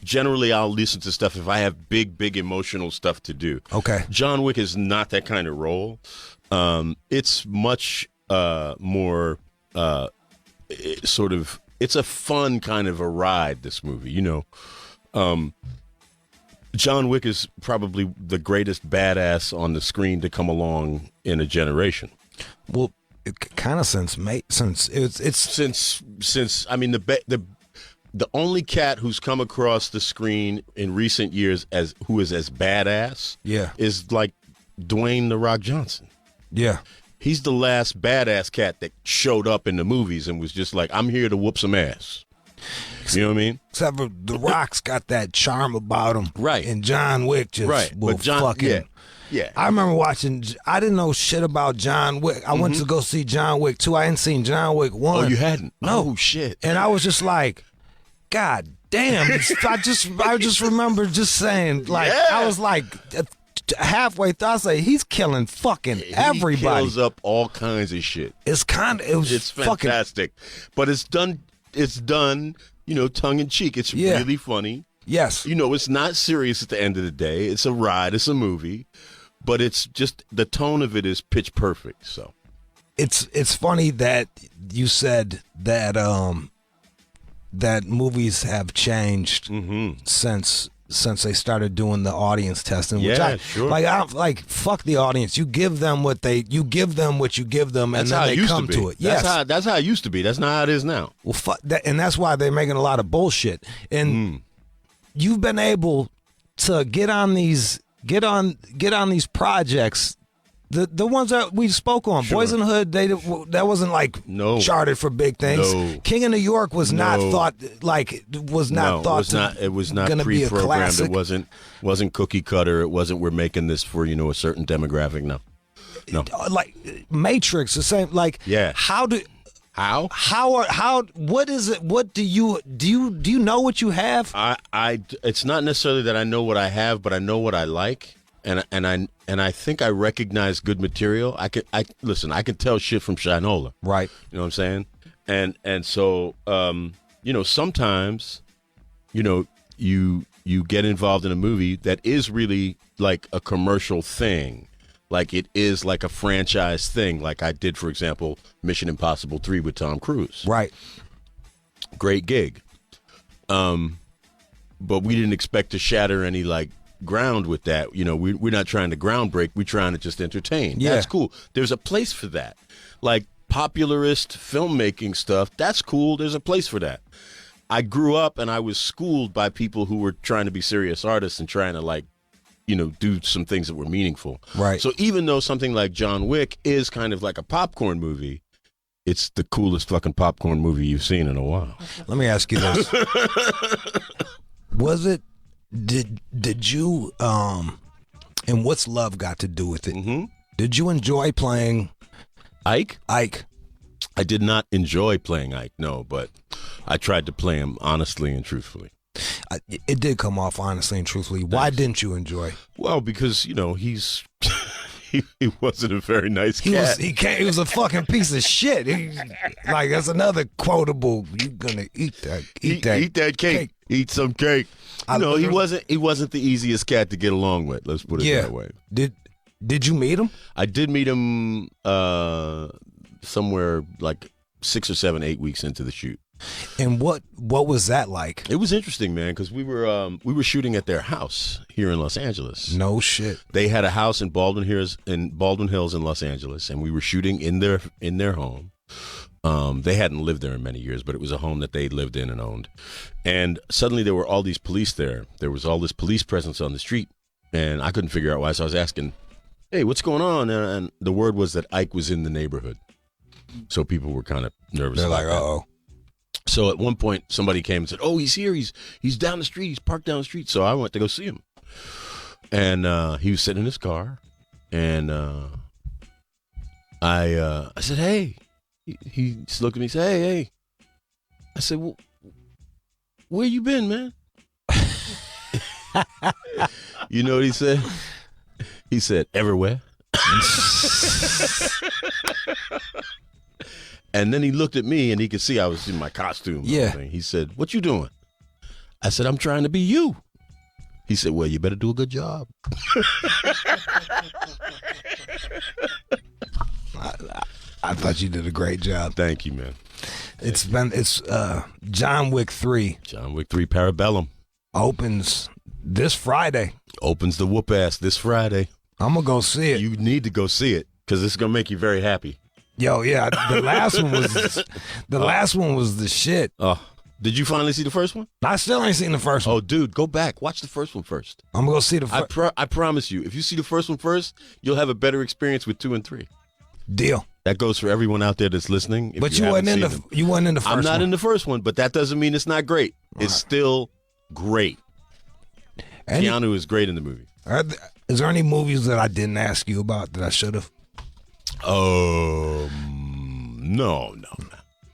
Generally, I'll listen to stuff if I have big emotional stuff to do. Okay. John Wick is not that kind of role. It's much more it's a fun kind of a ride, this movie, you know. John Wick is probably the greatest badass on the screen to come along in a generation. Well, kind of since I mean the only cat who's come across the screen in recent years who is as badass is like Dwayne "The Rock" Johnson. Yeah. He's the last badass cat that showed up in the movies and was just like, I'm here to whoop some ass. You know what I mean? Except for The Rock's got that charm about him. Right. And John Wick just will Yeah. I remember watching. I didn't know shit about John Wick. I went to go see John Wick 2. I hadn't seen John Wick 1. Oh, you hadn't? No. Oh, shit. And I was just like, God damn. I just remember just saying, like, I was like, halfway through, I was like, he's killing fucking everybody. He kills up all kinds of shit. It's fantastic. But it's done, tongue in cheek. It's really funny. Yes. It's not serious at the end of the day. It's a ride. It's a movie. But it's just, the tone of it is pitch perfect. So it's funny that you said that that movies have changed since they started doing the audience testing. Which fuck the audience. You give them what you give them, and then they come to it. Yes, that's how it used to be. That's not how it is now. Well, fuck that, and that's why they're making a lot of bullshit. And you've been able to get on these projects. The ones that we spoke on, Boys in the Hood, that wasn't like charted for big things. No. King of New York was not thought like It was not pre-programmed. It wasn't cookie cutter. It wasn't we're making this for a certain demographic. No. Like Matrix, the same. Like how what is it? What do you know what you have? It's not necessarily that I know what I have, but I know what I like. And I think I recognize good material. I can tell shit from Shinola. Right. You know what I'm saying? And so sometimes you get involved in a movie that is really like a commercial thing. Like it is like a franchise thing. Like I did, for example, Mission Impossible 3 with Tom Cruise. Right. Great gig. But we didn't expect to shatter any ground with that. We're not trying to ground break. We're trying to just entertain. Yeah. That's cool. There's a place for that. Like popularist filmmaking stuff, that's cool. There's a place for that. I grew up and I was schooled by people who were trying to be serious artists and trying to do some things that were meaningful. Right. So even though something like John Wick is kind of like a popcorn movie, it's the coolest fucking popcorn movie you've seen in a while. Let me ask you this. Did you and what's love got to do with it? Did you enjoy playing Ike? I did not enjoy playing Ike, no, but I tried to play him honestly and truthfully. It did come off honestly and truthfully. Why didn't you enjoy? Well, because he's he wasn't a very nice cat. He was a fucking piece of shit. That's another quotable. You gonna eat that cake. Eat some cake. He wasn't the easiest cat to get along with. Let's put it that way. Did you meet him? I did meet him somewhere like 6 or 7, 8 weeks into the shoot. And what was that like? It was interesting, man, because we were shooting at their house here in Los Angeles. No shit. They had a house in Baldwin Hills in Los Angeles, and we were shooting in their home. They hadn't lived there in many years, but it was a home that they lived in and owned. And suddenly there were all these police there. There was all this police presence on the street, and I couldn't figure out why. So I was asking, "Hey, what's going on?" And the word was that Ike was in the neighborhood. So people were kind of nervous. They're like, "Uh-oh." So at one point, somebody came and said, "Oh, he's here. He's down the street. He's parked down the street." So I went to go see him, and he was sitting in his car, and I said, "Hey." He just looked at me and said, hey. I said, well, where you been, man? You know what he said? He said, everywhere. And then he looked at me and he could see I was in my costume. Yeah. He said, what you doing? I said, I'm trying to be you. He said, well, you better do a good job. I thought you did a great job. Thank you, man. It's John Wick 3. John Wick 3 Parabellum. Opens this Friday. Opens the whoop ass this Friday. I'm going to go see it. You need to go see it because it's going to make you very happy. Yo, yeah. The last one was the shit. Did you finally see the first one? I still ain't seen the first one. Oh, dude, go back. Watch the first one first. I'm going to go see the first. I promise you, if you see the first one first, you'll have a better experience with 2 and 3. Deal. That goes for everyone out there that's listening. But you wasn't in the first one. I'm not in the first one, but that doesn't mean it's not great. It's still great. And Keanu is great in the movie. Is there any movies that I didn't ask you about that I should have? No.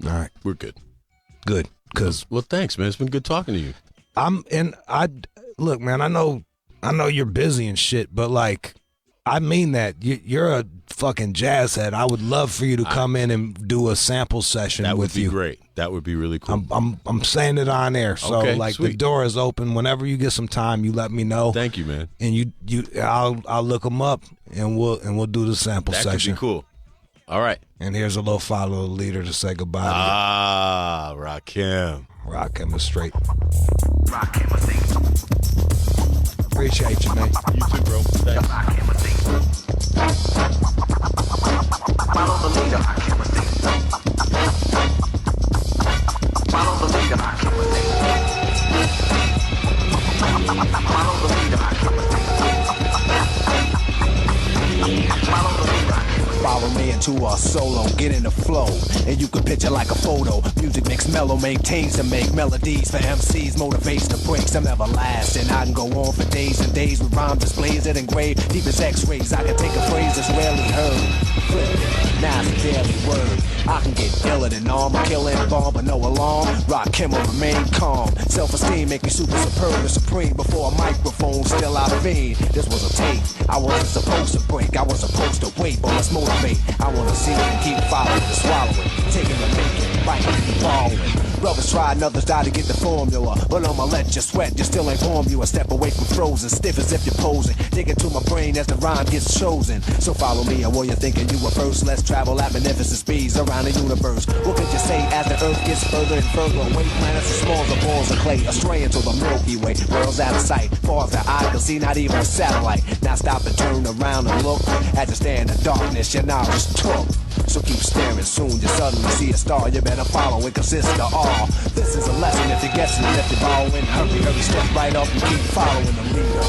All right, we're good. Good, because well, thanks, man. It's been good talking to you. Look, man. I know you're busy and shit, but like, I mean that you're a fucking jazz head. I would love for you to come in and do a sample session with you. That would be great. That would be really cool. I'm saying it on air, so okay, like sweet. the door is open. Whenever you get some time, you let me know. Thank you, man. And I'll look them up and we'll do the sample session. That could be cool. All right. And here's a little follow leader to say goodbye to you. Rakim. Rakim is straight. Appreciate you, man. You too, bro. Thanks. Follow the leader. Follow the leader. Follow the leader. Follow the leader. Follow me into a solo, get in the flow, and you can picture like a photo. Music makes mellow, maintains to make melodies for MCs, motivates to break some everlasting. I can go on for days and days with rhymes displays that engraved deep as X-rays. I can take a phrase that's rarely heard, flip it, now it's a daily word. I can get iller than armor, killing bomb, but no alarm. Rakim will remain calm. Self-esteem make me super superb and supreme. Before a microphone, still I fiend. This was a tape. I wasn't supposed to break. I was supposed to wait, but let's motivate. I wanna see it and keep following and swallowing, taking the making, biting and borrowing. Brothers try and others die to get the formula, but I'ma let you sweat, you still ain't warm. You a step away from frozen, stiff as if you're posing. Dig into my brain as the rhyme gets chosen. So follow me, and while you're thinking you were first, let's travel at magnificent speeds around the universe. What could you say as the earth gets further and further away? Planets as small as balls of clay, astray into the Milky Way. World's out of sight, far as the eye can see, not even a satellite. Now stop and turn around and look. As you stand in darkness, your knowledge took. So keep staring, soon you suddenly see a star. You better follow, it consists of all. This is a lesson if you're guessing, if you're following. Hurry, hurry, step right up and keep following the leader.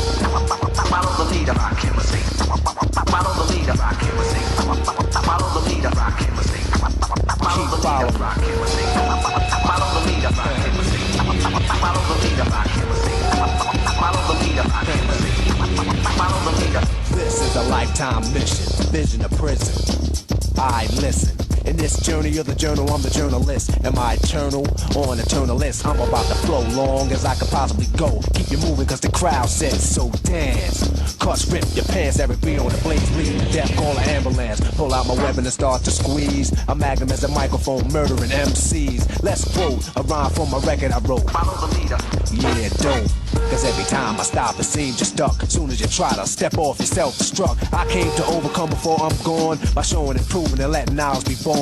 Follow the leader, Rakim will sing. Follow the leader, Rakim will sing. Follow the leader, Rakim will sing. Follow the leader, Rakim will sing. Follow the leader, Rakim will sing. Follow the leader, Rakim will sing. Follow the leader, Rakim will sing. Follow the leader. This is a lifetime mission, vision of prison. I listen. In this journey of the journal, I'm the journalist. Am I eternal or an eternalist? I'm about to flow long as I could possibly go. Keep you moving cause the crowd says so. Dance. Cuts rip your pants, every beat on the blades bleeding to death, call an ambulance. Pull out my weapon and start to squeeze. A magnum as a microphone, murdering MCs. Let's quote a rhyme from a record I wrote. Follow the leader. Yeah, don't. Cause every time I stop, it seems you're stuck. Soon as you try to step off, you're self-destruct. I came to overcome before I'm gone by showing and proving and letting knowledge be born.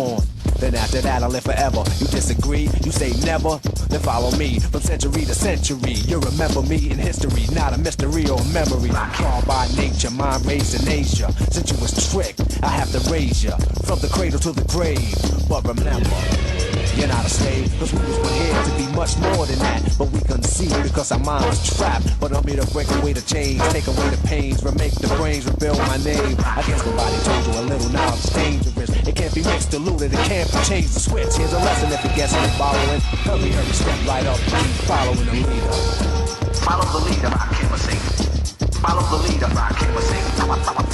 Then after that I live forever. You disagree? You say never? Then follow me from century to century. You remember me in history, not a mystery or a memory. I'm called by nature, mind raised in Asia. Since you was tricked, I have to raise you from the cradle to the grave. But remember, you're not a slave, cause we was put here to be much more than that. But we couldn't see because our mind was trapped. But I'm here to break away the chains, take away the pains, remake the brains, rebuild my name. I guess nobody told you a little knowledge is dangerous. It can't be mixed, diluted, it can't be changed the switch. Here's a lesson if you're guessing and following. Hurry, hurry, step right up, keep following the leader. Follow the leader, Rakim will sing. Follow the leader, Rakim will sing.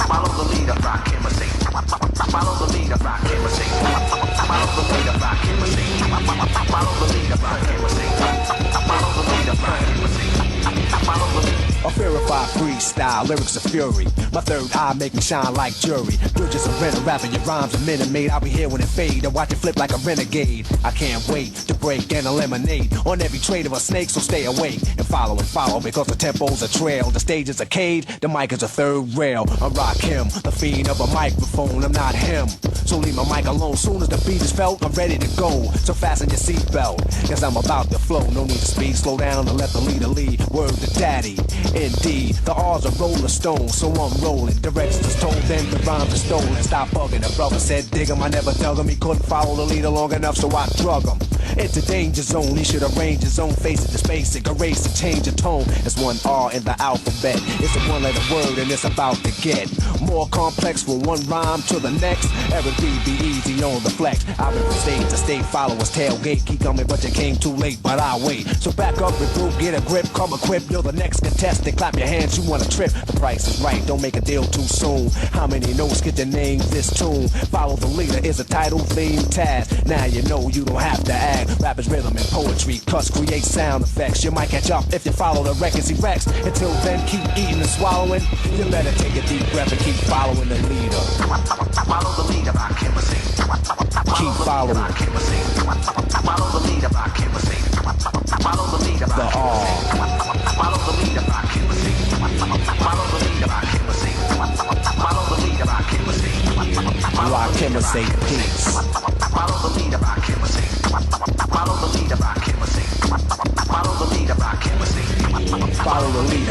Follow the leader, Rakim will sing. Follow the leader, Rakim will sing. Follow the leader, Rakim will sing. Follow the leader, Rakim will sing. Follow the leader, Rakim will sing. Follow the leader. A verified freestyle, lyrics of fury. My third eye make me shine like jury. You're just a rental rapper, your rhymes are minute made. I'll be here when it fade and watch it flip like a renegade. I can't wait to break and eliminate on every trade of a snake, so stay awake and follow because the tempo's a trail. The stage is a cage, the mic is a third rail. I'm Rakim, the fiend of a microphone, I'm not him. So leave my mic alone, soon as the beat is felt, I'm ready to go. So fasten your seatbelt, cause I'm about to flow. No need to speed, slow down and let the leader lead. Word to daddy. Indeed, the R's are rolling stones, so I'm rolling. Directions is told, then the rhymes are stolen. Stop bugging, the brother said dig him, I never dug him. He couldn't follow the leader long enough, so I drug him. It's a danger zone. He should arrange his own face at the basic, erase and change the tone. It's one R in the alphabet. It's a one-letter word and it's about to get more complex from one rhyme to the next. Eric B, be easy on the flex. I've been from state to state, followers tailgate. Keep coming, but you came too late, but I wait. So back up, regroup, get a grip, come equipped. You're the next contestant. Clap your hands, you want a trip. The price is right, don't make a deal too soon. How many notes get the name this tune? Follow the leader is a title theme task. Now you know you don't have to act. Rap is rhythm and poetry, cuss create sound effects. You might catch up if you follow the records he wrecks. Until then, keep eating and swallowing. You better take a deep breath and keep following the leader. Follow the leader, I can't keep following. Follow the leader, I can't follow the leader, the R. Follow the leader, I can't follow the leader, I can't follow the leader, I can't rock him and say peace. Follow the leader, I can't follow the leader, I can't follow the leader, I can't follow the leader, I can't follow the leader, I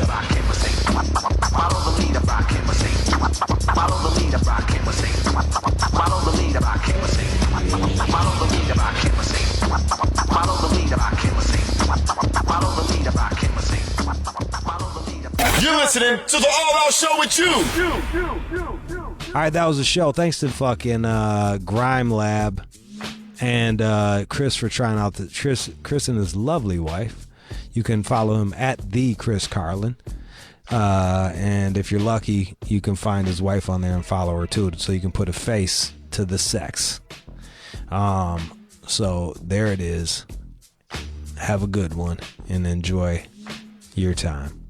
can't follow the leader, I can't follow the leader, I can't follow the leader, I can't follow the leader, I can't follow the leader, I can't follow the leader. You're listening to the All Out Show with you. All right, that was the show. Thanks to fucking Grime Lab and Chris for trying out Chris and his lovely wife. You can follow him at the Chris Carlin. And if you're lucky, you can find his wife on there and follow her too, so you can put a face to the sex. So there it is. Have a good one and enjoy your time.